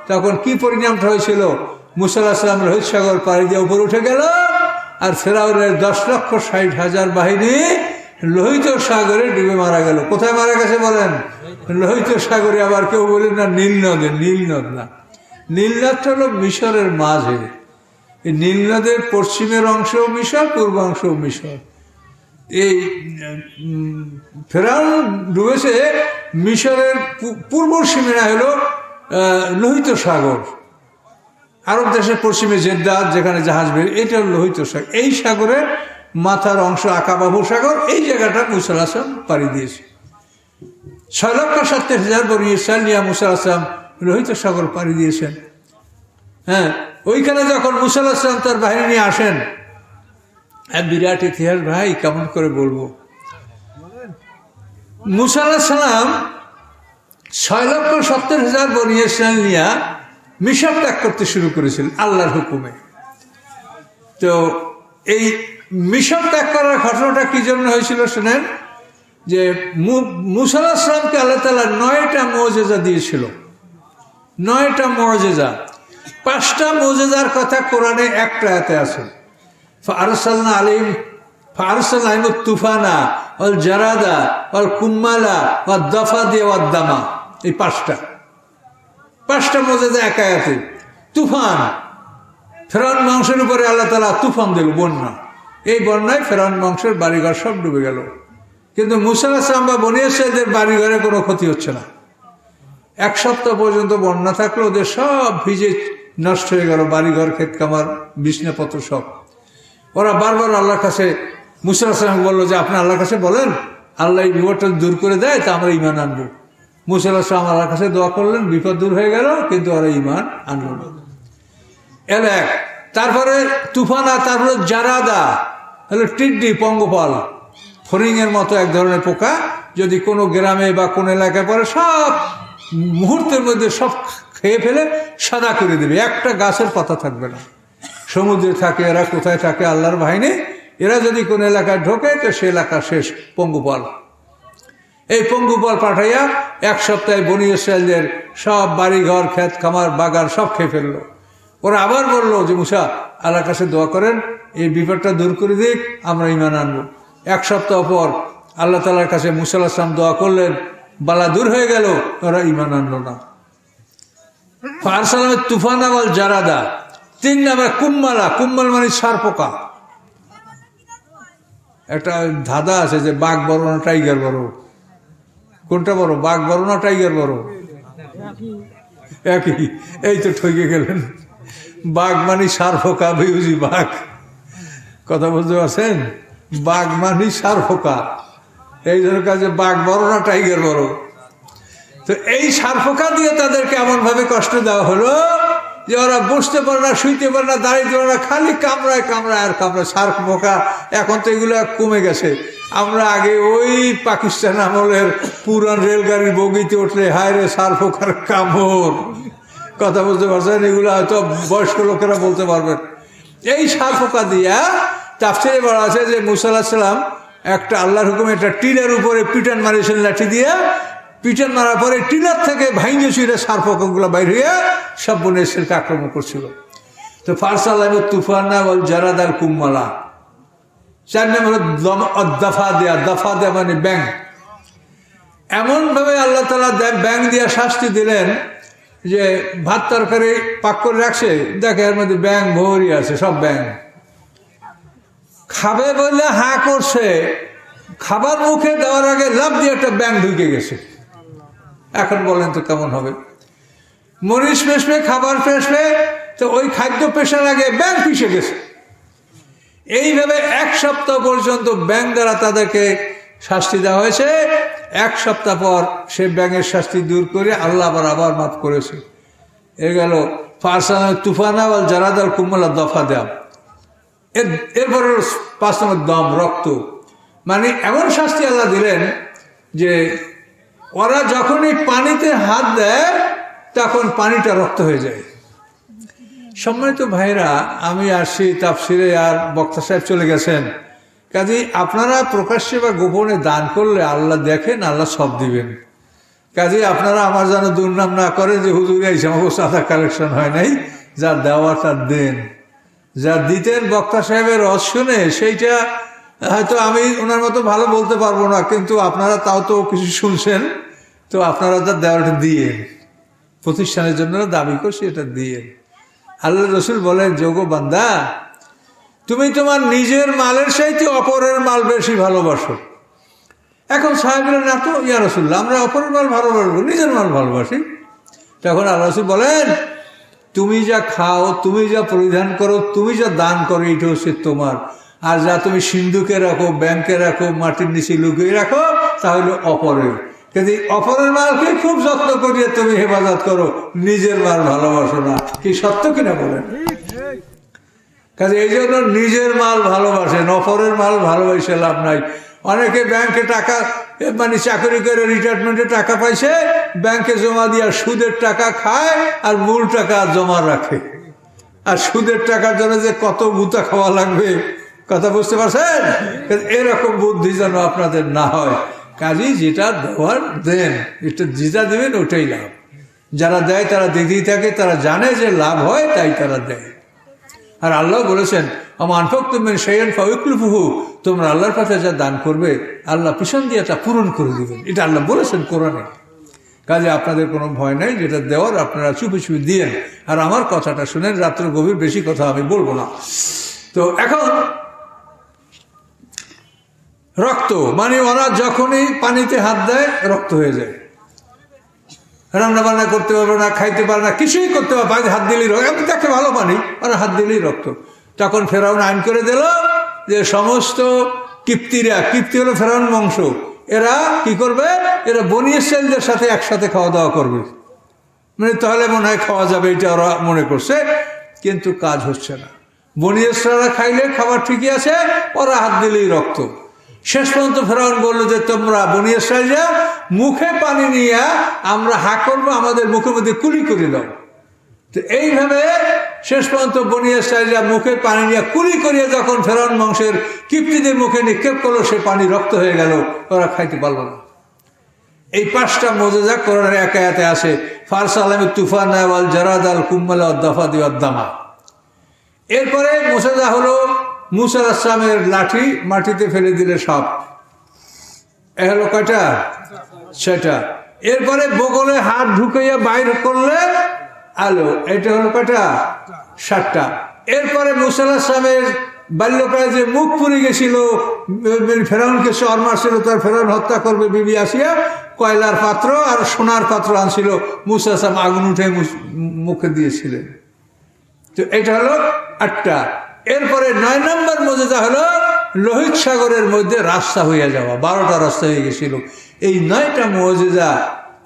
তখন কি পরিণামটা হয়েছিল? মুসা আলাইহিস সালাম লোহিত সাগর পাড়ি দিয়ে উপরে উঠে গেল, আর ফেরাউনের 10,60,000 বাহিনী লোহিত সাগরে ডুবে মারা গেল। কোথায় মারা গেছে বলেন? লোহিত সাগরে। আবার কেউ বলেন না নীল নদে, নীল নদ না, নীল নদটা হলো মিশরের মাঝে। এই নীল নদের পশ্চিমের অংশও মিশর, পূর্ব অংশও মিশর। এই ফেরাউন ডুবেছে মিশরের পূর্ব সীমানা হলো লোহিত সাগর, আরব দেশের পশ্চিমে জেদ্দা, যেখানে জাহাজ বের, এটা হলো লোহিত সাগর। এই সাগরের মাথার অংশ আকাবাহু সাগর, এই জায়গাটা মুসা আলাইহিস সালাম পাড়ি দিয়েছে। 6,70,000 বনী ইসরাঈল নিয়ে মুসা আলাইহিস সালাম লোহিত সাগর পাড়ি দিয়েছেন। হ্যাঁ, ওইখানে যখন মুসা আলাইহিস সালাম তার বাহিনী নিয়ে আসেন, এক বিরাট ইতিহাস ভাই, কেমন করে বলবো। মুসা আলাইহিস সালাম 6,70,000 বনী ইসরাঈল নিয়ে মিশর ত্যাগ করতে শুরু করেছিল আল্লাহর হুকুমে। তো এই মিশর ত্যাগ করার ঘটনাটা কি জন্য হয়েছিল শোনেন। যে মুসা আলাইহিস সালামকে আল্লাহ তাআলা 9টা মুজিজা দিয়েছিল, 9টা মুজিজা। 5টা মুজিজার কথা কোরআনে একটা আয়াতে আছে। ফারসালনা আলাইহিম তুফানা ওয়াল জারাদা ওয়াল কুম্মালা ওয়াদ দাফাদিয়া ওয়াদ দামা। এই 5টা মুজিজা এক আয়াতে। তুফান, ফেরাউন বংশের উপরে আল্লাহ তাআলা তুফান দিল, বন্যা। এই বন্যায় ফেরাউন বংশের বাড়িঘর সব ডুবে গেল, কিন্তু মুসা আলাইহিস সালাম বা বনী ইসরাঈলদের বাড়িঘরে কোনো ক্ষতি হচ্ছে না। 1 সপ্তাহ পর্যন্ত বন্যা থাকলো, ওদের সব ভিজে নষ্ট হয়ে গেল, বাড়িঘর, ক্ষেত খামার, বিছনাপত্র সব। ওরা বারবার আল্লাহর কাছে, মুসা আলাইহিস সালাম বললো যে আপনি আল্লাহর কাছে বলেন, আল্লাহ এই বিপদটা দূর করে দেয়, তা আমরা ঈমান আনবো। মুসা আলাইহিস সালাম আল্লাহর কাছে দোয়া করলেন, বিপদ দূর হয়ে গেল, কিন্তু ওরা ঈমান আনলো না। এক। তারপরে তুফানা, তারপরে জারাদা হলো টিড্ডি, পঙ্গপাল, ফড়িংয়ের মতো এক ধরনের পোকা। যদি কোনো গ্রামে বা কোনো এলাকায় পড়ে, সব মুহূর্তের মধ্যে সব খেয়ে ফেলে সাদা করে দেবে, একটা গাছের পাতা থাকবে না। সমুদ্রে থাকে এরা, কোথায় থাকে আল্লাহর বাহিনী। এরা যদি কোনো এলাকায় ঢোকে তো সে এলাকা শেষ, পঙ্গুপাল। এই পঙ্গুপাল পাঠাইয়া 1 সপ্তাহে বনী ইসরাঈলদের সব বাড়িঘর, ক্ষেত খামার, বাগান সব খেয়ে ফেললো। ওরা আবার বললো যে মুসা, আল্লাহর কাছে দোয়া করেন, এই বিপদটা দূর করে দিক, আমরা ঈমান আনবো। 1 সপ্তাহ পর আল্লাহ তাআলার কাছে মুসা আলাইহিস সালাম দোয়া করলেন, বালা দূর হয়ে গেল, ওরা ঈমান আনলো না। ফারসালনা তুফানা ওয়াল জারাদা। 3 নাম্বার কুম্মালা। কুম্মাল মানে সার পোকা। একটা ধাঁধা আছে যে বাঘ বড় না টাইগার বড়, কোনটা বড়, বাঘ বড় না টাইগার বড়? একই। এই তো ঠকে গেলেন। বাঘ মানে সার পোকা, বেউজি বাঘ। কথা বুঝতে পারছেন? বাঘ মানে সার পোকা। এই জন্য কাজে বাঘ বড় না টাইগার বড়। তো এই সার পোকা দিয়ে তাদেরকে এমনভাবে কষ্ট দেওয়া হলো যে ওরা বসতে পারে না, শুইতে পারে না, দাঁড়িয়ে পারে না, খালি কামড়ায় কামড়ায় আর কামড়ায়। সার পোকা এখন তো এগুলো কমে গেছে। আমরা আগে ওই পাকিস্তান আমলের পুরান রেলগাড়ির বগিতে উঠলে হায় রে সার পোকার কামড়। কথা বলতে পারছেন? এগুলো হয়তো বয়স্ক লোকেরা বলতে পারবেন। এই সার পোকা দিয়া তাফসীরে বলা আছে যে মুসা আলাইহিস সালাম একটা আল্লাহর হুকুমে একটা টিনের উপরে পিটান মারিয়েছেন লাঠি দিয়ে। পিটান মারার পরে টিনার থেকে ভাইঙ্গে চুইরে সার পোকাগুলো বাইর হইয়া সব বনী ইসরাঈলকে আক্রমণ করছিল। তো ফারসালনা তুফানা ওয়াল জারাদা আল কুম্মালা। 4 নম্বর দফা দেয়া। দফা দেয়া মানে ব্যাং। এমনভাবে আল্লাহ তাআলা ব্যাং দিয়া শাস্তি দিলেন যে ভাত তরকারি পাক করে রাখছে, দেখে এর মধ্যে ব্যাং ভরি আছে, সব ব্যাং। খাবে বলে হাঁ করছে, খাবার মুখে দেওয়ার আগে লাফ দিয়ে একটা ব্যাং ঢুকে গেছে। এখন বলেন তো কেমন হবে? মরিচ পেশবে, খাবার পেশবে, তো ওই খাদ্য পেশার আগে ব্যাং পিষে গেছে। এইভাবে 1 সপ্তাহ পর্যন্ত ব্যাং দ্বারা তাদেরকে শাস্তি দেওয়া হয়েছে। 1 সপ্তাহ পর সে ব্যাঙের শাস্তি দূর করে আল্লাহ আবার মাফ করেছে। এ গেল ফারসালনা তুফানা ওয়াল জারাদা আল কুম্মালা দফা দেয়া। এরপরে 5 নম্বর দম, রক্ত। মানে এমন শাস্তি আল্লাহ দিলেন যে ওরা যখনই পানিতে হাত দেয় তখন পানিটা রক্ত হয়ে যায়। সম্মানিত ভাইরা, আমি আসছি তাফসিরে, আর বক্তা সাহেব চলে গেছেন। কাজেই আপনারা প্রকাশ্যে বা গোপনে দান করলে আল্লাহ দেখেন, আল্লাহ সব দিবেন। কাজেই আপনারা আমার যেন দুর্নাম না করে যে হুজুরে এই সমস্ত চাঁদা কালেকশন হয় নাই, যা দেওয়া তার দেন। যা দিতেন বক্তা সাহেবের রস শুনে সেইটা হয়তো আমি ওনার মতো ভালো বলতে পারবো না, কিন্তু আপনারা তাও তো কিছু শুনছেন, তো আপনারা তার দেওয়াটা দিয়ে প্রতিষ্ঠানের জন্য দাবি করছি, এটা দিয়ে। আল্লাহ রসুল বলেন, যোগো বান্দা, তুমি তোমার নিজের মালের চাইতে অপরের মাল বেশি ভালোবাসো। এখন সাহেবরা না তো ইয়া রসুল্লাহ, আমরা অপরের মাল ভালোবাসবো, নিজের মাল ভালোবাসি। তখন আল্লাহ রসুল বলেন, তুমি যা খাও, তুমি যা পরিধান করো, তুমি যা দান করো, এটা হচ্ছে তোমার। আর যা তুমি সিন্ধুকে রাখো, ব্যাংকে রাখো, মাটির নিচে লুকিয়ে রাখো, তাহলে অপরের। কিন্তু অপরের মালকে খুব যত্ন করিয়ে তুমি হেফাজত করো, নিজের মাল ভালোবাসো না। কি সত্য কিনা বলেন? কাজে এই জন্য নিজের মাল ভালোবাসেন, অপরের মাল ভালোবাসে লাভ নাই। অনেকে ব্যাংকে টাকা মানে চাকরি করে রিটায়ারমেন্টে টাকা পাইছে, ব্যাংকে জমা দিয়ে সুদের টাকা খায় আর মূল টাকা জমা রাখে। আর সুদের টাকার জন্য যে কত গুতা খাওয়া লাগবে, কথা বুঝতে পারছেন? এরকম বুদ্ধি যেন আপনাদের না হয়। কাজেই যেটা দেওয়ার দেন, এটা যেটা দেবেন ওটাই লাভ। যারা দেয় তারা দিতেই থাকে, তারা জানে যে লাভ হয়, তাই তারা দেয়। আর আল্লাহ বলেছেন, তোমরা আল্লাহর পথে যা দান করবে, আল্লাহ পিছন দিয়ে তা পূরণ করে দিবেন। এটা আল্লাহ বলেছেন কোরআনে। কাজে আপনাদের কোনো ভয় নাই, যেটা দেওয়ার আপনারা চুপি চুপি দিয়েন। আর আমার কথাটা শুনেন, রাত্রে গভীর বেশি কথা আমি বলবো না। তো এখন রক্ত মানে ওরা যখনই পানিতে হাত দেয় রক্ত হয়ে যায়। রান্না বান্না করতে পারবে না, খাইতে পারবে না, কিছুই করতে পারবে না, হাত দিলেই রক্ত। আমি তাকে ভালো পানি, ওরা হাত দিলেই রক্ত। তখন ফেরাউন আইন করে দিল যে সমস্ত কিপ্তিরা, কিপ্তি হলো ফেরাউন বংশ, এরা কি করবে, এরা বনি ইসরাইলদের সাথে একসাথে খাওয়া দাওয়া করবে, মানে তাহলে মনে হয় খাওয়া যাবে, এটা ওরা মনে করছে। কিন্তু কাজ হচ্ছে না। বনি ইসরাইলরা খাইলে খাবার ঠিকই আছে, ওরা হাত দিলেই রক্ত। শেষ পর্যন্ত ফেরাউন বললো যে তোমরা বনি ইসরাইলরা মুখে পানি নিয়ে আমরা হা করবো, আমাদের মুখের মধ্যে কুলি করে দাও। তো এইভাবে শেষ পর্যন্ত বনি ইসরাইলরা মুখে পানি নিয়ে কুলি করিয়ে যখন ফেরাউন বংশের কিপ্তিদের মুখে নিক্ষেপ করলো, সে পানি রক্ত হয়ে গেল, ওরা খাইতে পারলো না। এই 5টা মুজিজা কোরআনের এক আয়াতে আসে, ফারস আলমী তুফান ওয়াল জারাদ আল কুম্মাল আদ-দাফাদি ওয়াদ-দামা। এরপরে মুজিজা হলো মুসা আলাইহিস সালামের লাঠি মাটিতে ফেলে দিলে সাপ, এ হলো কয়টা? 6টা। এরপরে বগলে হাত ঢুকাইয়া বাইর করলে আলো, এটা হলো কয়টা? 7টা। এরপরে মুসা আলাইহিস সালামের বাল্যকালে যে মুখ পুড়ে গেছিল, ফেরাউনকে চর মারছিল, তার ফেরাউন হত্যা করবে বিবি আসিয়া, কয়লার পাত্র আর সোনার পাত্র আনছিল, মুসা আলাইহিস সালাম আগুন উঠে মুখে দিয়েছিলেন। তো এটা হলো 8টা। এরপরে 9 নম্বর মুজিজা হলো লোহিত সাগরের মধ্যে রাস্তা হইয়া যাওয়া, 12টা রাস্তা হয়ে গেছিল। এই 9টা মুজিজা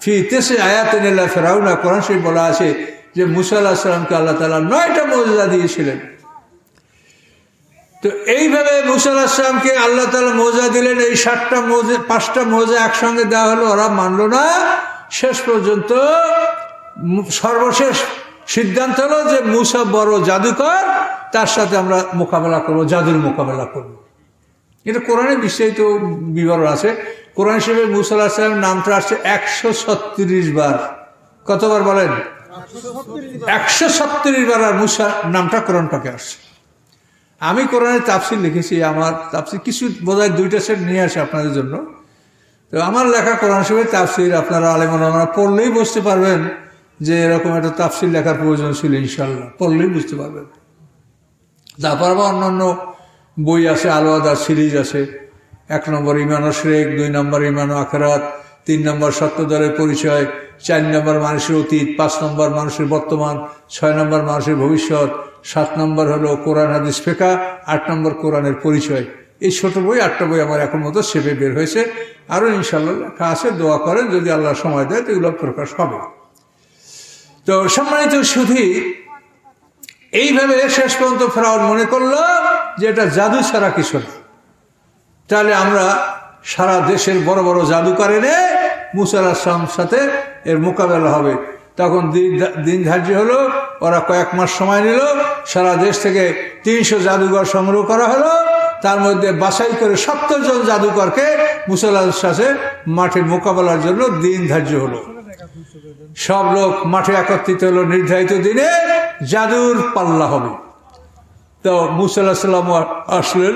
ফি তেসে আয়াতিন ইলা ফিরাউনা, কোরআন শরীফ বলা আছে যে মুসা আলাইহিস সালামকে আল্লাহ তাআলা 9টা মুজিজা দিয়েছিলেন। তো এইভাবে মুসা আলাইহিস সালামকে আল্লাহ তাআলা মুজিজা দিলেন। এই 7টা মুজিজা, 5টা মুজিজা একসঙ্গে দেওয়া হলো, ওরা মানল না। শেষ পর্যন্ত সর্বশেষ সিদ্ধান্ত হলো যে মুসা বড় জাদুকর, তার সাথে আমরা মোকাবেলা করবো, জাদুর মোকাবেলা করবো। এটা কোরআনে বিস্তারিত বিবরণ আছে। কোরআন শরীফে মুসা আলাইহিস সালামের নামটা আসছে 136 বার। কতবার বলেন? 136 বার আর মুসা নামটা কোরআন পাকে আসছে। আমি কোরআনের তাফসীর লিখেছি, আমার তাফসীর কিছু বোধহয় 2টা সেট নিয়ে আসে আপনাদের জন্য। তো আমার লেখা কোরআন শরীফের তাফসীর আপনারা আলেম ওলামারা পড়লেই বুঝতে পারবেন যে এরকম একটা তাফসীর লেখার প্রয়োজন ছিল। ইনশাআল্লাহ পড়লেই বুঝতে পারবেন। তারপর আবার অন্যান্য বই আছে, আলাদা সিরিজ আছে। 1 নম্বর ঈমান ও শিরক, 2 নম্বর ঈমান ও আখিরাত, 3 নম্বর সত্য দলের পরিচয়, 4 নম্বর মানুষের অতীত, 5 নম্বর মানুষের বর্তমান, 6 নম্বর মানুষের ভবিষ্যৎ, 7 নম্বর হলো কোরআন হাদিস ফিকহ, 8 নম্বর কোরআনের পরিচয়। এই ছোট বই 8টা বই আমার এখন মতো শেপে বের হয়েছে। আরও ইনশাআল্লাহ লেখা আছে, দোয়া করেন, যদি আল্লাহ সময় দেয় তো এগুলো প্রকাশ হবে। তো সম্মানিত সুধী, এইভাবে শেষ পর্যন্ত ফেরাউন মনে করলো যে এটা জাদু ছাড়া কিছু না, তাহলে আমরা সারা দেশের বড় বড় জাদুকর এনে মুসা আলাইহিস সালামের সাথে এর মোকাবেলা হবে। তখন দিন ধার্য হলো, ওরা কয়েক মাস সময় নিল, সারা দেশ থেকে 300 জাদুঘর সংগ্রহ করা হলো। তার মধ্যে বাছাই করে 70 জন জাদুকরকে মুসা আলাইহিস সালামের মাঠে মোকাবেলার জন্য দিন ধার্য হলো। সব লোক মাঠে একত্রিত হলো, নির্ধারিত দিনে জাদুর পাল্লা হবে। তো মুসা আলাইহিস সালাম আসলেন,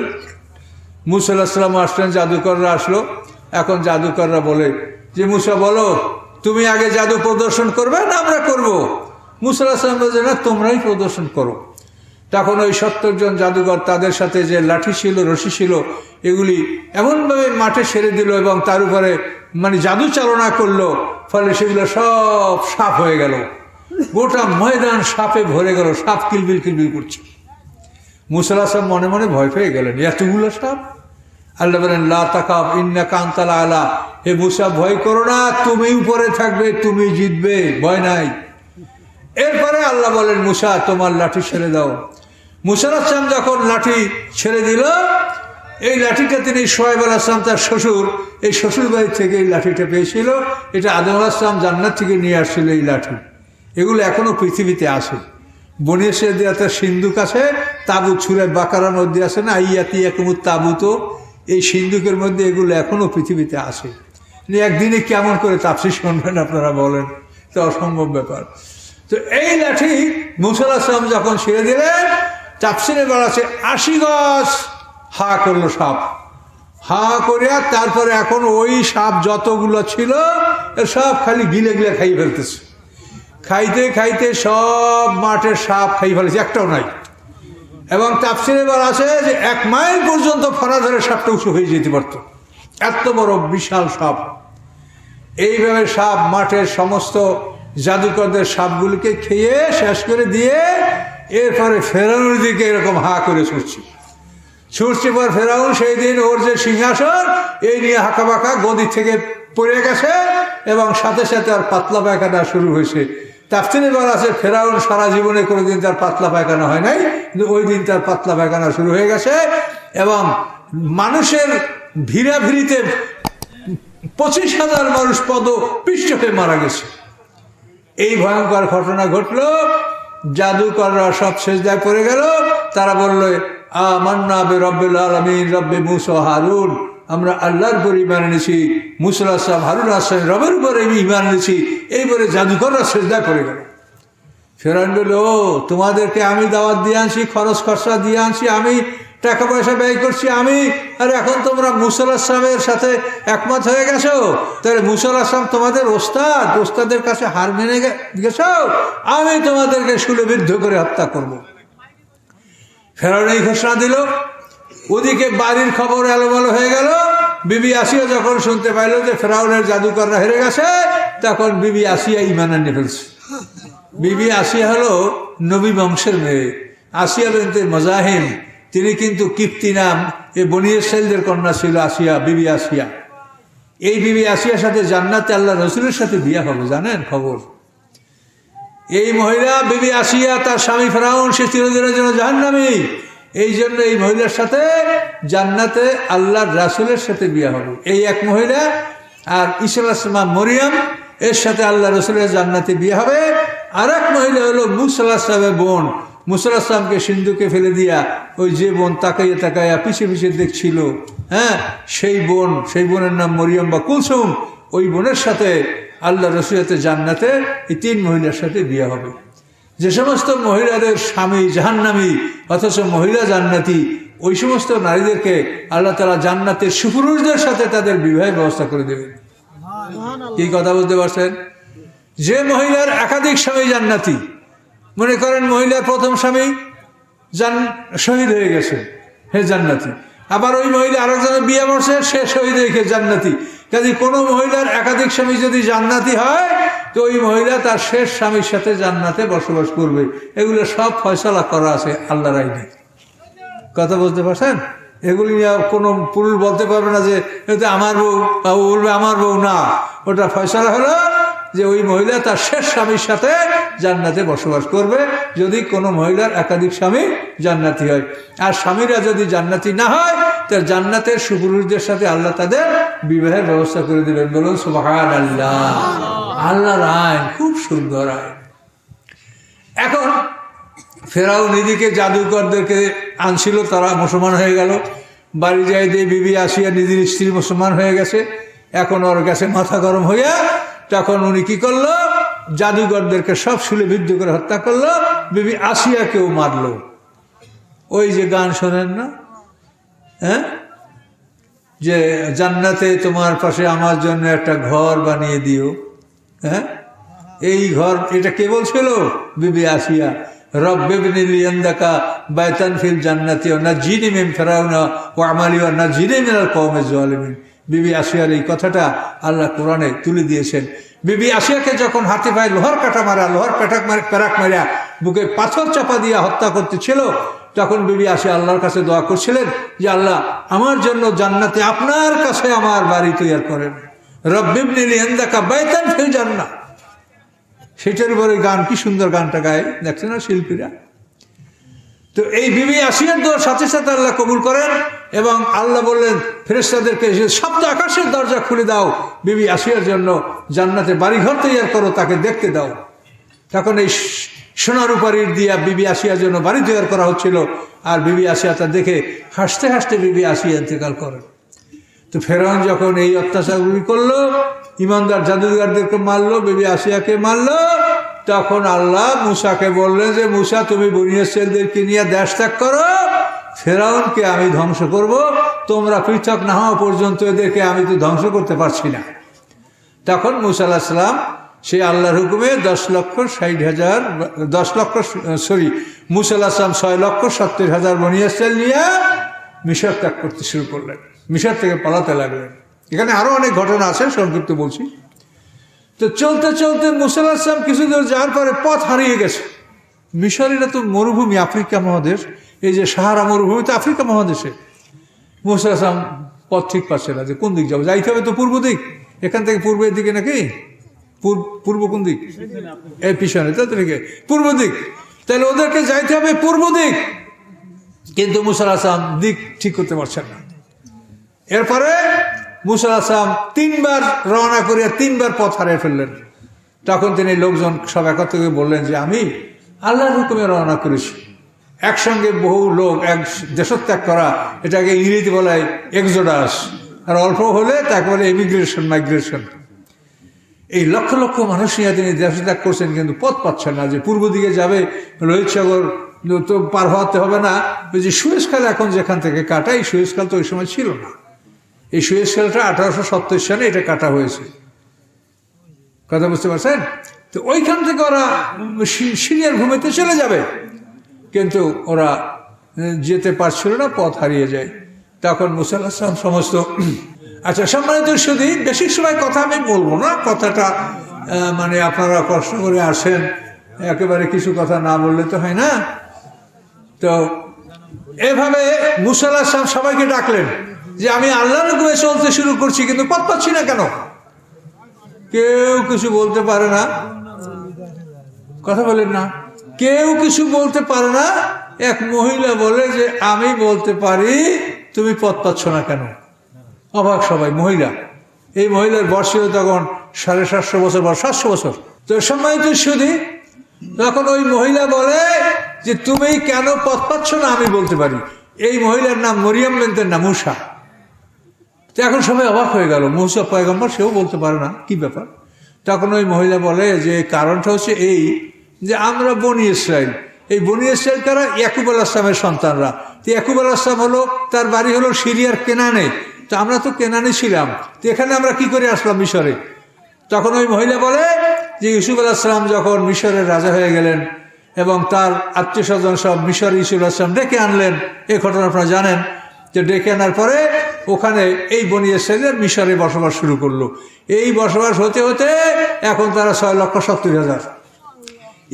মুসা আলাইহিস সালাম আসলেন, জাদুকররা আসলো। এখন জাদুকররা বলে যে মুসা বলো, তুমি আগে জাদু প্রদর্শন করবে না আমরা করব? মুসা আলাইহিস সালাম বলছে না, তোমরাই প্রদর্শন করো। তখন ওই 70 জন জাদুকর তাদের সাথে যে লাঠি ছিল, রশি ছিল, এগুলি এমনভাবে মাঠে ছেড়ে দিল এবং তার উপরে মানে জাদু চালনা করলো, ফলে সেগুলো সব সাপ হয়ে গেল। গোটা ময়দান সাপে ভরে গেল, সাপ কিলবিল কিলবিল করছে। মুসা আলাইহিস সালাম মনে মনে ভয় পেয়ে গেলেন, এতগুলো সাপ। আল্লাহ বলেন লা তাকাফ ইন্নাকা আনতাল আলা, হে মুসা ভয় করো না, তুমি উপরে থাকবে, তুমি জিতবে, ভয় নাই। এরপরে আল্লাহ বলেন মুসা তোমার লাঠি ছেড়ে দাও। মুসা আলাইহিস সালাম যখন লাঠি ছেড়ে দিল, এই লাঠিটা তিনি শুআয়ব আলাইহিস সালাম তার শ্বশুর, এই শ্বশুর বাড়ি থেকে এই লাঠিটা পেয়েছিল। এটা আদম আলাইহিস সালাম জান্নাত থেকে নিয়ে আসছিল এই লাঠি। এগুলো এখনো পৃথিবীতে আছে। বনি ইসরাঈলের সিন্ধুক আছে, তাবুত সূরা বাকারার মধ্যে আছে না, আইয়াতিয়াকুমুত তাবুত, এই সিন্ধুকের মধ্যে এগুলো এখনো পৃথিবীতে আছে। একদিনে কেমন করে তাফসীর শুনবেন আপনারা বলেন, তো অসম্ভব ব্যাপার। তো এই লাঠি মুসা আলাইহিস সালাম যখন ছেড়ে দিলেন, তাফসীরে বলা আছে 80 গজ হা করলো সাপ, হা করিয়া তারপরে এখন ওই সাপ যতগুলো ছিল সব খালি গিলে গিলে খাই ফেলতেছে। খাইতে খাইতে সব মাঠের সাপ খাই ফেলেছে, একটাও নাই। এবং তাফসীরে বলা আছে যে 1 মাইল পর্যন্ত ফনা ধরে সাপটা উঁচু হয়ে যেতে পারত, এত বড় বিশাল সাপ। এইভাবে সাপ মাঠের সমস্ত জাদুকরদের সাপগুলিকে খেয়ে শেষ করে দিয়ে এরপরে ফেরাউনের দিকে এরকম হা করে ছুটছে পর ফেরাউন সেই দিন ওর যে সিংহাসন এই নিয়ে হাঁকাবাঁকা গদি থেকে পড়ে গেছে এবং সাথে সাথে আর পাতলা পায়খানা শুরু হয়েছে। তাফসীরে বলা আছে ফেরাউন সারা জীবনে কোনোদিন তার পাতলা পায়খানা হয় নাই, কিন্তু ওই দিন তার পাতলা পায়খানা শুরু হয়ে গেছে এবং মানুষের ভিড়াভিড়িতে 25,000 মানুষ পদপিষ্ট হয়ে মারা গেছে। এই ভয়ঙ্কর ঘটনা ঘটলো। জাদুকররা সব সেজদায় পড়ে গেল। তারা বলল আমান্না বিরব্বিল আলামিন রব্বি মুসা হারুন, আমরা আল্লাহর উপর ঈমান এনেছি, মুসা আলাইহিস সালাম হারুন আলাইহিস সালামের রবের উপর ঈমান এনেছি। এই বলে জাদুকররা সেজদায় পড়ে গেল। ফেরাউন বলল ও তোমাদেরকে আমি দাওয়াত দিয়ে আনছি, খরচ খরচা দিয়ে আনছি, আমি টাকা পয়সা ব্যয় করছি আমি, আর এখন তোমরা মুসা আলাইহিস সালামের সাথে একমত হয়ে গেছো, তাহলে মুসা আলাইহিস সালাম তোমাদের ওস্তাদের কাছে হার মেনে গেছো, আমি তোমাদেরকে শূলবিদ্ধ করে হত্যা করব। ফেরাউন এই ঘোষণা দিল। ওদিকে বাড়ির খবর এলোমেলো হয়ে গেল। বিবি আসিয়া যখন শুনতে পাইল যে ফেরাউনের জাদুকররা হেরে গেছে, তখন বিবি আসিয়া ঈমান আনিয়ে ফেলছে। বিবি আসিয়া হলো নবী বংশের মেয়ে, আসিয়া বিনতে মাযাহিম। তিনি কিন্তু কিপ্তি নাম, এ বনী ইসরাঈলদের কন্যা ছিল আসিয়া, বিবি আসিয়া। এই বিবি আসিয়ার সাথে জান্নাতে আল্লাহ রসুলের সাথে বিয়ে হবে, জানেন খবর? এই মহিলা বিবি আসিয়া, তার স্বামী ফেরাউন, সে চিরদিনের জন্য জাহান্নামী। এই জন্য এই মহিলার সাথে জান্নাতে আল্লাহর রাসূলের সাথে বিয়ে হবে। এই এক মহিলা। আর ঈসা আলাইহিস সালাম মরিয়ম, এর সাথে আল্লাহ রসুলের জান্নাতে বিয়ে হবে। আর এক মহিলা হলো মুসা আলাইহিস সালামের বোন। মুসা আলাইহিস সালামকে সিন্ধুকে ফেলে দিয়া ওই যে বোন তাকাইয়া তাকাইয়া পিছে পিছে দেখছিল, হ্যাঁ, সেই বোনের নাম মরিয়ম বা কুলসুম। ওই বোনের সাথে আল্লাহ রসুলের জান্নাতে এই 3 মহিলার সাথে বিয়ে হবে। যে সমস্ত মহিলাদের স্বামী জাহান্নামী অথচ মহিলা জান্নাতি, ওই সমস্ত নারীদেরকে আল্লাহ তাআলা জান্নাতের সুপুরুষদের সাথে তাদের বিবাহের ব্যবস্থা করে দেবেন। কি কথা বলতে পারছেন? যে মহিলার একাধিক স্বামী জান্নাতি, মনে করেন মহিলার প্রথম স্বামী শহীদ হয়ে গেছে, হে জান্নাতি। আবার ওই মহিলা আরেকজনের বিয়ে করছে, সে শহীদ হয়ে জান্নাতি। কাজে কোনো মহিলার একাধিক স্বামী যদি জান্নাতি হয়, তো ওই মহিলা তার শেষ স্বামীর সাথে জান্নাতে বসবাস করবে। এগুলো সব ফয়সালা করা আছে আল্লাহর আইনে। কথা বলতে পারছেন? এগুলি নিয়ে কোনো পুরুষ বলতে পারবে না যে এটা আমার বউ, বাবু বলবে আমার বউ না। ওটা ফয়সালা হলো যে ওই মহিলা তার শেষ স্বামীর সাথে জান্নাতে বসবাস করবে, যদি কোনো মহিলার একাধিক স্বামী জান্নাতি হয়। আর স্বামীরা যদি জান্নাতি না হয়, তার জান্নাতের সুপুরুষদের সাথে আল্লাহ তাদের বিবাহের ব্যবস্থা করে দেবেন। বলুন সুবহানাল্লাহ। আল্লাহর আইন খুব সুন্দর আইন। এখন ফেরাউন এদিকে জাদুকরদেরকে আনছিল, তারা মুসলমান হয়ে গেল। বাড়ি যাই দিয়ে বিবি আসিয়া নিজের স্ত্রী মুসলমান হয়ে গেছে, এখন ওর কাছে মাথা গরম হইয়া তখন উনি কি করলো, জাদুঘরদেরকে সব শুলে বিদ্ধ করে হত্যা করলো, বিবি আসিয়াকেও মারলো। ওই যে গান শোনেন না, হ্যাঁ, যে জান্নাতে তোমার পাশে আমার জন্য একটা ঘর বানিয়ে দিও। হ্যাঁ, এই ঘর, এটা কে বলছিল? বিবি আসিয়া। রব্বিবনি লি ইনদাকা বাইতান ফিল জান্নাতি ওয়া নাজ্জিনি মিন ফিরাউনা ওয়া আমালি ওয়া নাজ্জিনি মিনাল কওমিজ জালিমিন। বিবি আসিয়ার এই কথাটা আল্লাহ কোরআনে তুলে দিয়েছেন। বিবি আসিয়াকে যখন হাতে পায়ে লোহার প্যারাক মারা বুকে পাথর চাপা দিয়ে হত্যা করতেছিল, তখন বিবি আসিয়া আল্লাহর কাছে দোয়া করছিলেন যে আল্লাহ, আমার জন্য জান্নাতে আপনার কাছে আমার বাড়ি তৈরি করেন। রব্বিবনি লি ইনদাকা বাইতান ফিল জান্নাহ। সেটার উপরে গান, কি সুন্দর গানটা গায়, দেখছেন না শিল্পীরা। তো এই বিবি আসিয়ার দোয়ার সাথে সাথে আল্লাহ কবুল করেন এবং আল্লাহ বললেন ফেরেশতাদেরকে, সপ্ত আকাশের দরজা খুলে দাও, বিবি আসিয়ার জন্য জান্নাতে বাড়িঘর তৈরি করো, তাকে দেখতে দাও। তখন এই সোনার উপারির দিয়া বিবি আসিয়ার জন্য বাড়ি তৈরি করা হচ্ছিল, আর বিবি আসিয়া তা দেখে হাসতে হাসতে বিবি আসিয়া ইন্তেকাল করেন। তো ফেরাউন যখন এই অত্যাচারগুলি করলো, ইমানদার জাদুঘরদেরকে মারলো, বিবি আসিয়াকে মারলো, তখন আল্লাহ মূসাকে বললেন যে মূসা, তুমি বনী ইসরাঈলদেরকে নিয়ে দেশ ত্যাগ করো, ফেরাউনকে আমি ধ্বংস করব, তোমরা পৃথক না হওয়া পর্যন্ত এদেরকে আমি তো ধ্বংস করতে পারছি না। তখন মূসা আলাইহিস সালাম সেই আল্লাহর হুকুমে 10,60,000 মূসা আলাইহিস সালাম 6,70,000 বনী ইসরাঈল নিয়ে মিশর ত্যাগ করতে শুরু করলেন, মিশর থেকে পালাতে লাগলেন। এখানে আরো অনেক ঘটনা আছে, সংক্ষিপ্ত বলছি। তো চলতে চলতে মূসা আলাইহিস সালাম কিছু দূর যাওয়ার পরে পথ হারিয়ে গেছে। মিশর এটা তো মরুভূমি, আফ্রিকা মহাদেশ, এই যে সাহারা মরুভূমি তো আফ্রিকা মহাদেশে। মূসা আলাইহিস সালাম পথ ঠিক পাচ্ছে না যে কোন দিক যাবো, যাইতে হবে তো পূর্ব দিক, এখান থেকে পূর্বের দিকে নাকি, পূর্ব কোন দিক, এই পিছনে তো পূর্ব দিক, তাহলে ওদেরকে যাইতে হবে পূর্ব দিক, কিন্তু মূসা আলাইহিস সালাম দিক ঠিক করতে পারছেন না। এরপরে মূসা আলাইহিস সালাম 3 বার রওনা করিয়া 3 বার পথ হারিয়ে ফেললেন। তখন তিনি লোকজন সব একত্র হয়ে বললেন যে আমি আল্লাহর হুকুমে রওনা করেছি। একসঙ্গে বহু লোক এক দেশত্যাগ করা, এটাকে ইংরেজি বলা হয় এক্সোডাস, আর অল্প হলে তাকে বলে ইমিগ্রেশন, মাইগ্রেশন। এই লক্ষ লক্ষ মানুষ নিয়ে তিনি দেশত্যাগ করছেন, কিন্তু পথ পাচ্ছেন না, যে পূর্ব দিকে যাবে লোহিত সাগর তো পার হওয়াতে হবে না, ওই যে সুয়েজ খাল এখন যেখান থেকে কাটা, এই সুয়েজ খাল তো ওই সময় ছিল না। এই সুয়েজ খালটা 1870 সালে এটা কাটা হয়েছে, কথা বুঝতে পারছেন? তো ওইখান থেকে ওরা সিরিয়ার ভূমিতে চলে যাবে, কিন্তু ওরা যেতে পারছিল না, পথ হারিয়ে যায়। তখন মূসা আলাইহিস সালাম সমস্ত, আচ্ছা সম্মানিত শুধু বেশি সময় কথা আমি বলবো না, কথাটা মানে আপনারা কষ্ট করে আসেন, একেবারে কিছু কথা না বললে তো হয় না। তো এভাবে মূসা আলাইহিস সালাম সবাইকে ডাকলেন যে আমি আল্লাহর হুকুমে চলতে শুরু করছি, কিন্তু পথ পাচ্ছি না কেন? কেউ কিছু বলতে পারে না, কথা বলেন না, কেউ কিছু বলতে পারে না। এক মহিলা বলে যে আমি বলতে পারি, তুমি পথ পাচ্ছ না কেন? অবাক সবাই, মহিলা। এই মহিলার বয়স ছিল তখন 750 বছর বা 700 বছর। তো সম্মানিত শুধু তখন ওই মহিলা বলে যে তুমি কেন পথ পাচ্ছ না আমি বলতে পারি। এই মহিলার নাম মরিয়ম বিনতে মূসা। তো এখন সবাই অবাক হয়ে গেল, মূসা পয়গম্বর, সেও বলতে পারে না, কি ব্যাপার? তখন ওই মহিলা বলে যে কারণটা হচ্ছে এই যে আমরা বনী ইসরাঈল, এই বনী ইসরাঈল কারা? ইয়াকুব আলাইহিস সালামের সন্তানরা। তো ইয়াকুব আলাইহিস সালাম হলো, তার বাড়ি হলো সিরিয়ার কেনানে, তো আমরা তো কেনানে ছিলাম, তো এখানে আমরা কি করে আসলাম মিশরে? তখন ওই মহিলা বলে যে ইউসুফ আলাইহিস সালাম যখন মিশরের রাজা হয়ে গেলেন এবং তার আত্মীয় স্বজন সব মিশর ইউসুফ আলাইহিস সালাম ডেকে আনলেন, এই ঘটনা আপনারা জানেন। যে ডেকে আনার পরে ওখানে এই বনী ইসরাঈলের মিশরে বসবাস শুরু করলো। এই বসবাস হতে হতে এখন তারা 6,70,000।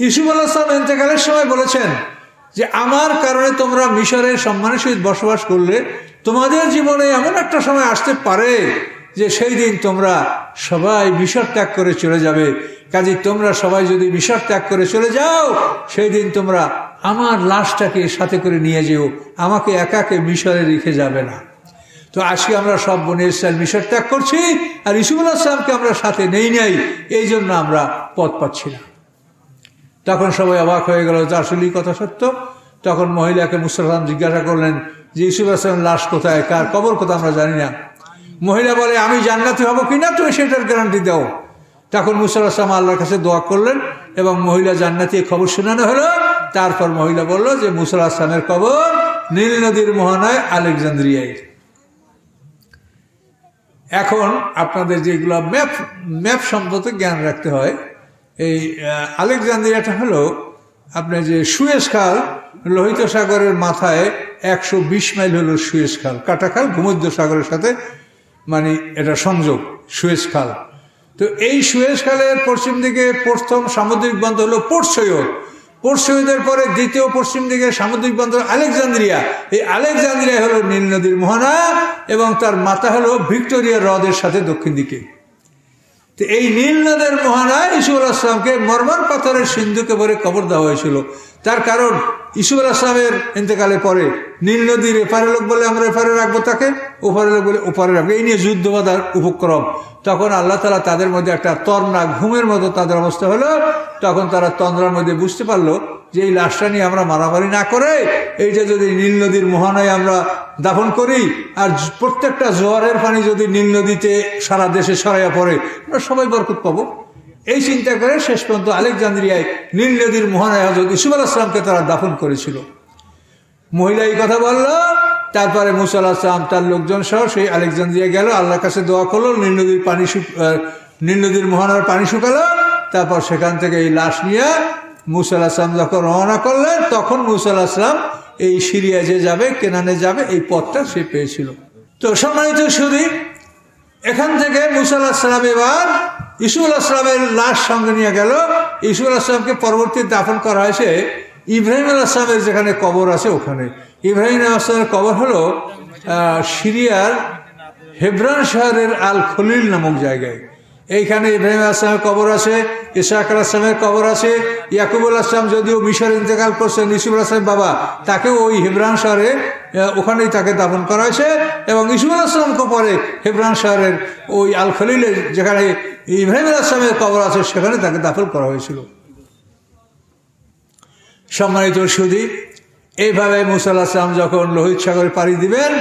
ইউসুফ আলাইহিস সালাম ইন্তেকালের সময় বলেছেন যে আমার কারণে তোমরা মিশরের সম্মানের সহিত বসবাস করলে তোমাদের জীবনে এমন একটা সময় আসতে পারে যে সেই দিন তোমরা সবাই মিশর ত্যাগ করে চলে যাবে। কাজে তোমরা সবাই যদি মিশর ত্যাগ করে চলে যাও, সেই দিন তোমরা আমার লাশটাকে সাথে করে নিয়ে যেও, আমাকে একাকে মিশরে রেখে যাবে না। তো আজকে আমরা সব বনী ইসরাঈল মিশর ত্যাগ করছি, আর ইউসুফ আলাইহিস সালামকে আমরা সাথে নেই নাই, এই জন্য আমরা পথ পাচ্ছি না। তখন সবাই অবাক হয়ে গেল, যে আসলেই কথা সত্য। তখন মহিলাকে মূসা আলাইহিস সালাম জিজ্ঞাসা করলেন যে ইউসুফ আলাইহিস লাশ কোথায়, কার কবর কোথায় আমরা জানি না। মহিলা বলে আমি জান্নাতি হব কিনা তুমি সেটার গ্যারান্টি দাও। তখন মুসা আলাইহিস সালাম আল্লাহর কাছে দোয়া করলেন এবং মহিলা জান্নাতি খবর শোনানো হলো। তারপর মহিলা বলল যে মুসা আলাইহিস সালামের কবর নীল নদীর মোহনায় আলেকজান্দ্রিয়ায়। এখন আপনাদের যেগুলো ম্যাপ সম্পর্কে জ্ঞান রাখতে হয়, এই আলেকজান্দ্রিয়াটা হলো আপনার যে সুয়েজ খাল, লোহিত সাগরের মাথায় 120 মাইল হলো সুয়েজ খাল, কাটা খাল ভূমধ্য সাগরের সাথে মানে এটা সংযোগ সুয়েজ খাল। তো এই সুয়েজ খালের পশ্চিম দিকে প্রথম সামুদ্রিক বন্দর হলো পোর্ট সৈয়দ, পোর্ট সৈয়দের পরে দ্বিতীয় পশ্চিম দিকে সামুদ্রিক বন্দর আলেকজান্দ্রিয়া। এই আলেকজান্দ্রিয়া হলো নীল নদীর মোহনা এবং তার মাথা হলো ভিক্টোরিয়া হ্রদের সাথে দক্ষিণ দিকে। তো এই নীল নদের মোহনায় ইসুফ আলাইহিস সালামকে মরমর পাথরের সিন্ধুকে ভরে কবর দেওয়া হয়েছিল। তার কারণ ইসুফ আলাইহিস সালামের ইন্তেকালের পরে নীল নদীর এপারে লোক বলে আমরা এপারে রাখবো তাকে, ওপারে লোক বলে ওপারে রাখবো, এই নিয়ে যুদ্ধ বাঁধার উপক্রম। তখন আল্লাহ তাআলা তাদের মধ্যে একটা তন্দ্রা, ঘুমের মতো তাদের অবস্থা হলো। তখন তারা তন্দ্রার মধ্যে বুঝতে পারলো যে এই লাশটা নিয়ে আমরা মারামারি না করে এইটা যদি নীল নদীর মোহনায় আমরা দাফন করি, আর প্রত্যেকটা জোয়ারের পানি যদি নীল নদীতে সারা দেশে ছড়াইয়া পড়ে, আমরা সবাই বরকত পাবো। এই চিন্তা করে শেষ পর্যন্ত আলেকজান্দ্রিয়ায় নীল নদীর মোহনায় হযরত ইউসুফ আলাইহিস সালামকে তারা দাফন করেছিল। মহিলা এই কথা বলল। তারপরে মুসা আলাইহিস সালাম তার লোকজন সহ সেই আলেকজান্দ্রিয়া গেল, আল্লাহর কাছে দোয়া করলো, নীল নদীর মোহনার পানি শুকালো। তারপর সেখান থেকে এই লাশ নিয়ে মুসা আলাইহিস সালাম যখন রওনা করলেন, তখন মুসা আলাইহিস সালাম এই সিরিয়া যে যাবে, কেনানে যাবে, এই পথটা সে পেয়েছিল। তো সম্মানিত শুধু এখান থেকে মুসা আলাইহিস সালাম এবার ইউসুফ আলাইহিস সালামের লাশ সঙ্গে নিয়ে গেল। ইউসুফ আলাইহিস সালামকে পরবর্তী দাফন করা হয়েছে ইব্রাহিম আলাইহিস সালামের যেখানে কবর আছে ওখানে। ইব্রাহিম আলাইহিস সালামের কবর হলো সিরিয়ার হেব্রন শহরের আল খলিল নামক জায়গায়। এইখানে ইব্রাহিম আলাইহিস সালামের কবর আছে, ইসহাক আলাইহিস সালামের কবর আছে। ইয়াকুব আলাইহিস সালাম যদিও মিশর ইন্তেকাল করছেন, ইউসুফ আলাইহিস সালামের বাবা, তাকেও ওই হেব্রন শহরে ওখানেই তাকে দাফন করা হয়েছে। এবং ইউসুফ আলাইহিস সালামকে পরে হেব্রন শহরের ওই আল খলিলে যেখানে ইব্রাহিম আলাইহিস সালামের কবর আছে সেখানে তাকে দাফন করা হয়েছিল। সম্মানিত সুধী, এইভাবে মুসা আলাইহিস সালাম যখন লোহিত সাগরে পাড়ি দিবেন,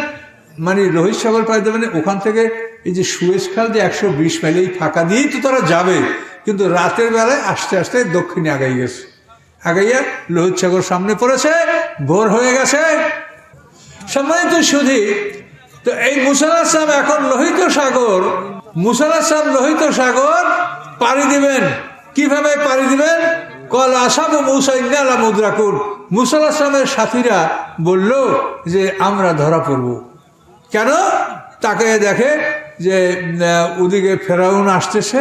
মানে লোহিত সাগর পাড়ি দেবেন, ওখান থেকে এই যে সুয়েজ খাল যে 120 মাইল, এই ফাঁকা দিয়েই তো তারা যাবে, কিন্তু রাতের বেলায় আস্তে আস্তে দক্ষিণে আগাই গেছে। আগাইয়া লোহিত সাগর সামনে পড়েছে, ভোর হয়ে গেছে। সম্মানিত সুধী, তো এই মুসা আলাইহিস সালাম এখন লোহিত সাগর, মুসা আলাইহিস সালাম লোহিত সাগর পাড়ি দিবেন। কিভাবে পাড়ি দিবেন? কল আসাবু মুসা ইন্না লামুদরাকুন। মুসা আলাইহিস সালামের সাথীরা বলল যে আমরা ধরা পড়ব। কেন? তাকে দেখে যে ওদিকে ফেরাউন আসতেছে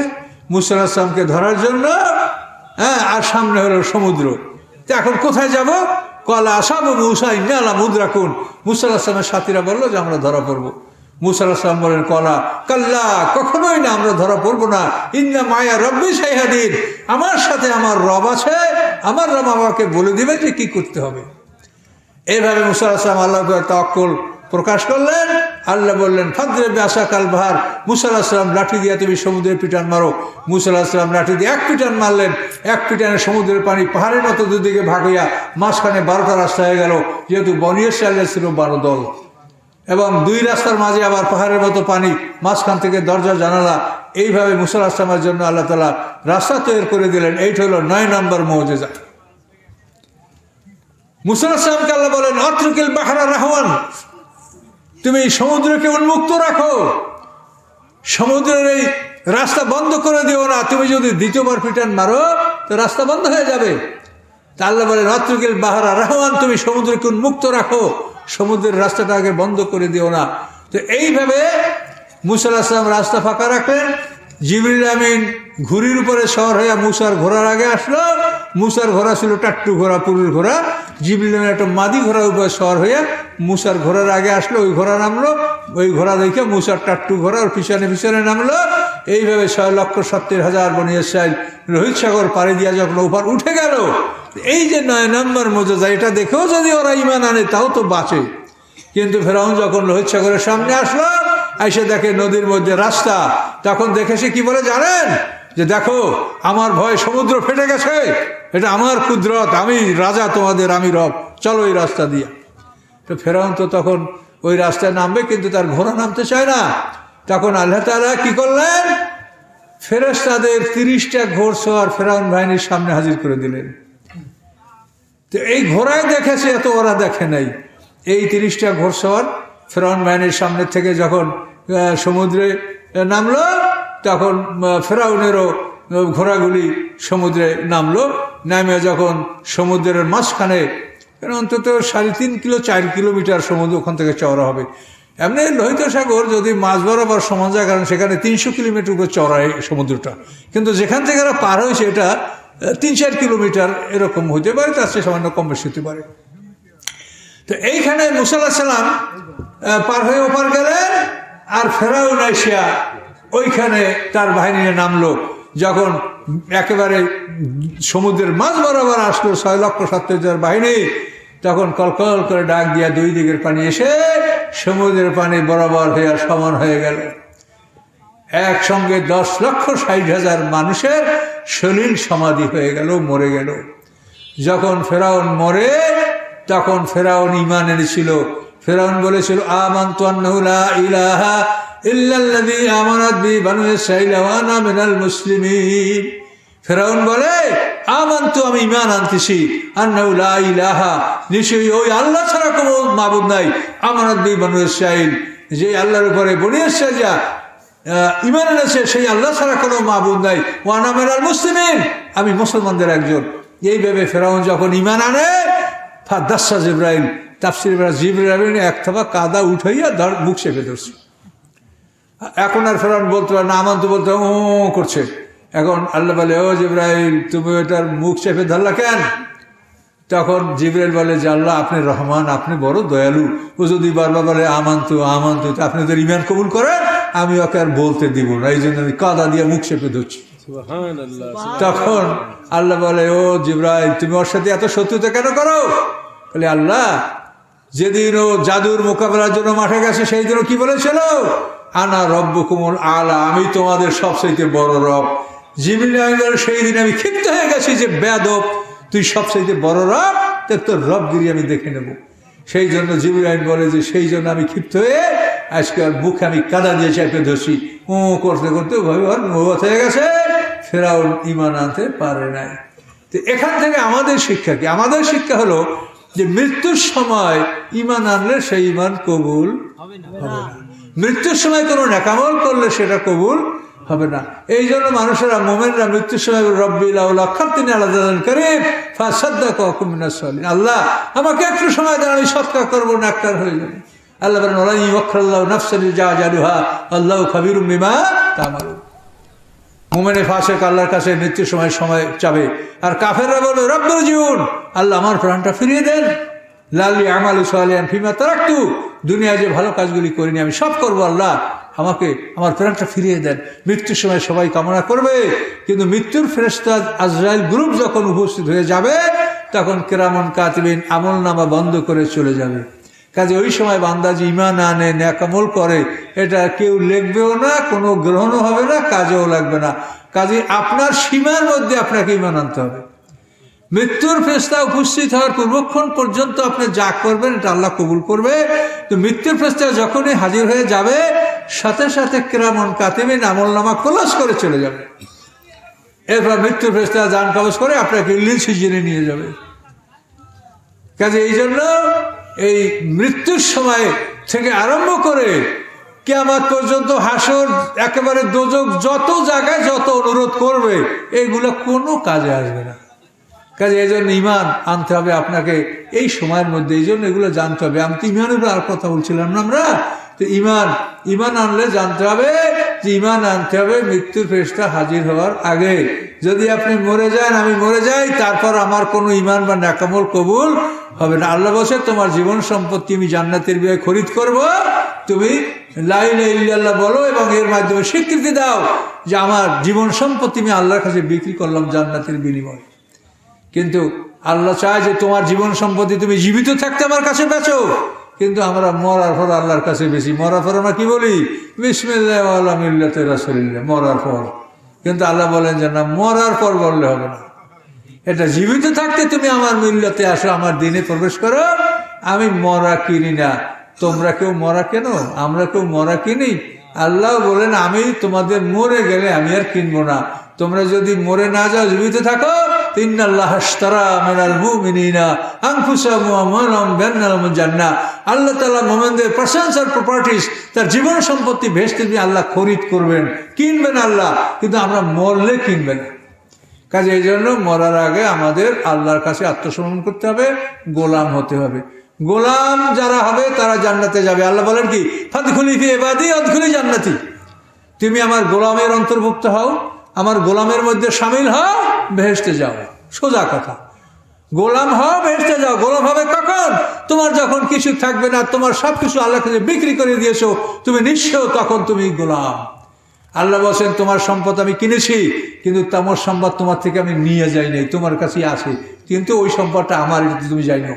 মুসা আলাইহিস সালামকে ধরার জন্য, হ্যাঁ, আর সামনে হলো সমুদ্র। তো এখন কোথায় যাব? কল আসাবু মুসা ইন্না লামুদরাকুন। মুসা আলাইহিস সালামের সাথীরা বলল যে আমরা ধরা পড়ব। মুসা আলাইহিস সালাম বলেন, কলা কাল্লা, কখনোই না, আমরা ধরা পড়বো না। ইন্না মায়া রব্বি সাইহাদিন, আমার সাথে আমার রব আছে, আমার রব আমাকে বলে দিবে যে কি করতে হবে। এইভাবে মুসা আলাইহিস সালাম আল্লাহর তাওয়াক্কুল প্রকাশ করলেন। আল্লাহ বললেন, ফাদরে বেআসা কাল বাহার, মুসা আলাইহিস সালাম লাঠি দিয়ে তুমি সমুদ্রের পিটান মারো। মুসা আলাইহিস সালাম লাঠি দিয়ে এক পিটান মারলেন। এক পিটানে সমুদ্রের পানি পাহাড়ের মতো দুদিকে ভাগ হইয়া মাঝখানে 12টা রাস্তা হয়ে গেল, যেহেতু বনী ইসরাঈলের ছিল 12 দল, এবং 2 রাস্তার মাঝে আবার পাহাড়ের মতো পানি, মাঝখান থেকে দরজা জানালা। এইভাবে মুসা আলাইহিস সালামের জন্য আল্লাহ তাআলা রাস্তা তৈরি করে দিলেন। এইটা হলো 9 নম্বর মুজিজা। মুসা আলাইহিস সালামকে আল্লাহ বলেন, আতরুকিল বাহরা রাহওয়ান, তুমি সমুদ্রকে উন্মুক্ত রাখো, সমুদ্রের এই রাস্তা বন্ধ করে দিও না। তুমি যদি দ্বিতীয়বার পিটান মারো তো রাস্তা বন্ধ হয়ে যাবে। তা আল্লাহ বলেন, আতরুকিল বাহরা রাহওয়ান, তুমি সমুদ্রকে উন্মুক্ত রাখো, সমুদ্রের রাস্তাটা আগে বন্ধ করে দিও না। তো এইভাবে মুসা আলাইহিস সালাম রাস্তা ফাঁকা রাখলেন। জিবরিল আমিন ঘুড়ির উপরে সওয়ার হইয়া মুসার ঘোড়ার আগে আসলো। মুসার ঘোড়া ছিল টাট্টু ঘোড়া, পুরুষ ঘোড়া। জিবরিল আমিন একটা মাদি ঘোড়ার উপরে সওয়ার হইয়া মুসার ঘোড়ার আগে আসলো। ওই ঘোড়া নামলো, ওই ঘোড়া দেখে মুসার টাট্টু ঘোড়া ওর পিছনে পিছনে নামলো। এইভাবে 6,70,000 বনী ইসরাঈল লোহিত সাগর পাড়ি দিয়া যখন ওপার উঠে গেল, এই যে 9 নম্বর মুজিজা, এটা দেখেও যদি ওরা ঈমান আনে তাও তো বাঁচে। কিন্তু ফেরাউন যখন লোহিত সাগরের সামনে আসলো, এসে দেখে নদীর মধ্যে রাস্তা, তখন দেখে সে কি বলে জানেন? যে দেখো, আমার ভয় সমুদ্র ফেটে গেছে, এটা আমার কুদরত, আমি রাজা তোমাদের, আমি রব, চলো এই রাস্তা দিয়া। তো ফেরাউন তো তখন ওই রাস্তায় নামবে, কিন্তু তার ঘোড়া নামতে চায় না। তখন আল্লাহ তাআলা কি করলেন, ফেরেশতাদের 30টা ঘোড়সওয়ার ফেরাউন বাহিনীর সামনে হাজির করে দিলেন। তো এই ঘোড়ায় দেখেছে, এত ওরা দেখে নাই। এই 30টা ঘোড়সওয়ার ফেরাউন বাহিনীর সামনে থেকে যখন সমুদ্রে নামলো, তখন ফেরাউনেরও ঘোড়াগুলি সমুদ্রে নামলো। নামে যখন সমুদ্রের মাঝখানে, অন্তত 3.5 কিলো 4 কিলোমিটার সমুদ্র ওখান থেকে চওড়া হবে। এমনি লোহিত সাগর যদি মাঝ বরাবর সমান যায়, কারণ সেখানে 300 কিলোমিটার উপরে চওড়া এই সমুদ্রটা, কিন্তু যেখান থেকে এরা পার হয়েছে এটা 3-4 কিলোমিটার এরকম হতে পারে, তার চেয়ে সামান্য কম বেশি হতে পারে। তো এইখানে মুসা আলাইহিস সালাম পার হয়ে ওপার গেলেন, আর ফেরাউন আইসা ওইখানে তার বাহিনী নামলো। যখন একেবারে সমুদ্রের মাঝ বরাবর আসলো 6,70,000 বাহিনী, তখন কলকল করে ডাক দিয়া 2 দিকের পানি এসে সমুদ্রের পানি বরাবর হয়ে সমান হয়ে গেল। একসঙ্গে 10,60,000 মানুষের সলিল সমাধি হয়ে গেল, মরে গেল। যখন ফেরাউন মরে, তখন ফেরাউন ঈমান এনেছিল। ফেরাউন বলেছিল, আমানতু আন্নাহু লা ইলাহা ইল্লাল্লাযী আমানাত বিহি বানু ইসরাঈল ওয়া আনা মিনাল মুসলিমিন। ফেরাউন বলে, আমানতু, আমি ঈমান আনতেছি, আন্নাহু লা ইলাহা, নিশ্চয়ই ওই আল্লাহ ছাড়া কোনো মাবুদ নাই, আমানাত বিহি বানু ইসরাঈল, যে আল্লাহর উপরে বনি ইসরাঈল যা ঈমান এনেছে সেই আল্লাহ ছাড়া কোনো মাবুদ নাই, ওয়া আনা মিনাল মুসলিমিন, আমি মুসলমানদের একজন। এইভাবে ফেরাউন যখন ঈমান আনে, ফাদাসা জিবরাইল, তাফসীরে জিবরাইল এক থাবা কাদা উঠাইয়া মুখ চেপে ধরছে। এখন আর ফেরাউন বলতে পারে না, আমানতু বলতে ও করছে। এখন আল্লাহ বলে, ও জিবরাইল, তুমি ওটার মুখ চেপে ধরলা কেন? তখন জিবরাইল বলে যে, আল্লাহ আপনি রহমান, আপনি বড় দয়ালু। ও যদি বারবার বলে আমানতু আমানতু, আপনি ওদের ঈমান কবুল করেন, আমি ওকে আর বলতে দিব না, এই জন্য আমি কাদা দিয়ে মুখ চেপে ধরছি। তখন আল্লাহ বলে, ও জিবরাইল, তুমি ওর সাথে এত শত্রুতা কেন করো? বলে, আল্লাহ যেদিন ও জাদুর মোকাবেলার জন্য মাঠে গেছে, সেই দিনও কি বলেছিল, আনা রব্বুকুমুল আলা, আমি তোমাদের সবচাইতে বড় রব। জিবরাইল সেই দিন আমি ক্ষিপ্ত হয়ে গেছি যে, বেয়াদব, তুই সবচাইতে বড় রব, তোর রবগিরি আমি দেখে নেব। সেই জন্য জিবরাইল বলে যে, সেই জন্য আমি ক্ষিপ্ত হয়ে আজকে আর বুকে আমি কাদা দিয়ে চেপে ধরছি। ও করতে করতে ভগবান নবুয়ত হয়ে গেছে, ফেরাউন ঈমান আনতে পারে নাই। তো এখান থেকে আমাদের শিক্ষা কি? আমাদের শিক্ষা হলো যে মৃত্যুর সময় ঈমান আনলে সেই ঈমান কবুল হবে না। মৃত্যুর সময় কোনো নেকামল করলে সেটা কবুল হবে না। এই জন্য মানুষেরা, মোমেনরা মৃত্যুর সময় রব্বি লাউলা আখারতিনি ইলা আজালিন কারীব ফাসাদদাকু ওয়া কুন মিনাস সালিহিন, আল্লাহ আমাকে একটু সময় দেন, আমি সৎকার করবো, নেককার হয়ে যাবে। আল্লাহ বলেন, ওয়ালা ইউআখিরুল্লাহু নাফসান ইযা আজালুহা আল্লাহু খাবীরুম বিমা তা'মালুন। মুমিনে ফাসিক আল্লাহর কাছে মৃত্যুর সময় চাবে, আর কাফেররা বলে, রব্বিরজিউন, আল্লাহ আমার প্রাণটা ফিরিয়ে দেন, লাল্লি আমালু সালিহান ফিমা তারাকতু, দুনিয়ায় যে ভালো কাজগুলি করিনি আমি সব করবো, আল্লাহ আমাকে আমার প্রাণটা ফিরিয়ে দেন। মৃত্যুর সময় সবাই কামনা করবে, কিন্তু মৃত্যুর ফেরেশতা আজরাইল গ্রুপ যখন উপস্থিত হয়ে যাবে, তখন কিরামান কাতিবিন আমল নামা বন্ধ করে চলে যাবে। কাজে ওই সময় বান্দা যে ঈমান আনে, নেক আমল করে, এটা কেউ লিখবেও না, কোনো গ্রহণও হবে না, কাজেও লাগবে না। কাজে আপনার সীমার মধ্যে আপনাকে ঈমান আনতে হবে। মৃত্যুর ফেরেশতা উপস্থিত হওয়ার পূর্বক্ষণ পর্যন্ত আপনি যা করবেন এটা আল্লাহ কবুল করবে। তো মৃত্যুর ফেরেশতা যখনই হাজির হয়ে যাবে, সাথে সাথে কিরামান কাতিবিন আমলনামা খোলাস করে চলে যাবে। এরপর মৃত্যুর ফেরেশতা জান কবজ করে আপনাকে ইল্লিন সিজিনে নিয়ে যাবে। কাজে এই জন্য এই মৃত্যুর সময় থেকে আরম্ভ করে কিয়ামত পর্যন্ত, হাসর, একেবারে দোজখ, যত জায়গায় যত অনুরোধ করবে, এইগুলো কোনো কাজে আসবে না। কাজে এই জন্য ঈমান আনতে হবে আপনাকে এই সময়ের মধ্যে। এই জন্য এগুলো জানতে হবে। আমি তো ঈমানের উপর আর কথা বলছিলাম না আমরা। তো ঈমান আনলে জানতে হবে যে ঈমান আনতে হবে মৃত্যুর ফেরেশতা হাজির হওয়ার আগে। যদি আপনি মরে যান, আমি মরে যাই, তারপর আমার কোনো ঈমান বা নেকামল কবুল হবে না। আল্লাহ বলছে, তোমার জীবন সম্পত্তি আমি জান্নাতের বিয়ে খরিদ করব, তুমি লা ইলাহা ইল্লাল্লাহ বলো এবং এর মাধ্যমে স্বীকৃতি দাও যে আমার জীবন সম্পত্তি আমি আল্লাহর কাছে বিক্রি করলাম জান্নাতের বিনিময়ে। কিন্তু আল্লাহ চায় যে তোমার জীবন সম্পত্তি তুমি জীবিত থাকতে আমার কাছে বেচো, কিন্তু আমরা মরার পর আল্লাহর কাছে বেশি। মরার পর আমরা কি বলি? বিসমিল্লাহ ওয়া মিল্লাতে রাসূলিল্লাহ, মরার পর। কিন্তু আল্লাহ বলেন যে না, মরার পর বললে হবে না, এটা জীবিত থাকতে তুমি আমার মিল্লাতে আসো, আমার দিনে প্রবেশ করো, আমি মরা কিনি না। তোমরা কেউ মরা কেন? আমরা কেউ মরা কিনি? আল্লাহ বলেন আমি তোমাদের মরে গেলে আমি আর কিনবো না। তোমরা যদি মরে না যাও, জীবিত থাকো, ইন্নাল্লাহ আশতারা মিনাল মুমিনিনা আনফুসাহুম ওয়া আমওয়ালাহুম বিআন্না জান্নাহ। আল্লাহ তাআলা মুমিনদের পার্সনস আর প্রপার্টিজ, তার জীবন সম্পত্তি বেহেশতে দিয়ে আল্লাহ খরিদ করবেন, কিনবেন আল্লাহ, কিন্তু আমরা মরলে কিনবেন না। কাজে এই জন্য মরার আগে আমাদের আল্লাহর কাছে আত্মসমর্পণ করতে হবে, গোলাম হতে হবে। গোলাম যারা হবে তারা জান্নাতে যাবে। আল্লাহ বলেন কি, ফাদখুলি ফি ইবাদি আদখুলি জান্নাতি। তুমি আমার গোলামের অন্তর্ভুক্ত হও, আমার গোলামের মধ্যে শামিল হও, বেহেশতে যাও। সোজা কথা, গোলাম হও, বেহেশতে যাও। গোলাম হবে কখন? তোমার যখন কিছু থাকবে না, তোমার সবকিছু আল্লাহর কাছে বিক্রি করে দিয়েছো, তুমি নিঃস্ব, তখন তুমি গোলাম। আল্লাহ বলছেন তোমার সম্পদ আমি কিনেছি, কিন্তু তোমার সম্পদ তোমার থেকে আমি নিয়ে যাই নাই, তোমার কাছেই আছে, কিন্তু ওই সম্পদটা আমার, এটা তুমি যাই না।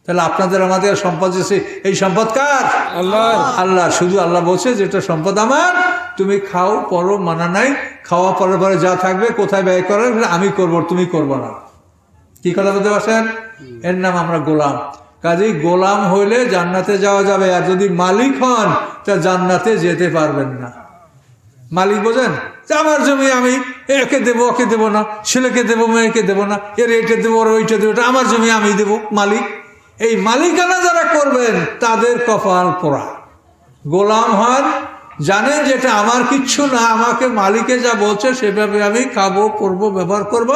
তাহলে আপনাদের আমাদের সম্পদ যে, এই সম্পদ কার? আল্লাহ। আল্লাহ, শুধু আল্লাহ বলছে যেটা সম্পদ আমার, তুমি খাও পরো, মানা নাই। খাওয়া পরের পরে যা থাকবে কোথায় ব্যয় করার আমি করবো, তুমি করবো না। কি কথা বলতে পারছেন? এর নাম আমরা গোলাম। কাজেই গোলাম হইলে জান্নাতে যাওয়া যাবে, আর যদি মালিক হন তা জান্নাতে যেতে পারবেন না। মালিক বোঝেন, আমার জমি আমি একে দেবো, ওকে দেবো না, ছেলেকে দেবো, মেয়েকে দেবো না, এর এইটা দেবো, ওর ওইটা দেবো, এটা আমার জমি আমি দেবো। মালিক, এই মালিকানা যারা করবেন তাদের কপাল পোড়া। গোলাম হন, জানেন যেটা আমার কিচ্ছু না, আমাকে মালিকে যা বলছে সেভাবে আমি খাবো, পরবো, ব্যবহার করব,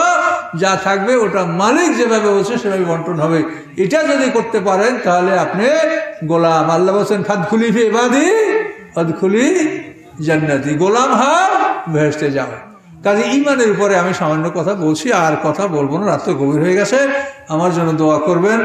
যা থাকবে ওটা মালিক যেভাবে বলছে সেভাবে বন্টন হবে। এটা যদি করতে পারেন তাহলে আপনি গোলাম। আল্লাহ বলছেন ফাদখুলি ফি ইবাদি আদখুলি জান্নাতি। গোলাম হও, বেহেশতে যাও। কাজে ঈমানের উপরে আমি সামান্য কথা বলছি, আর কথা বলবো না, রাত তো গভীর হয়ে গেছে। আমার জন্য দোয়া করবেন।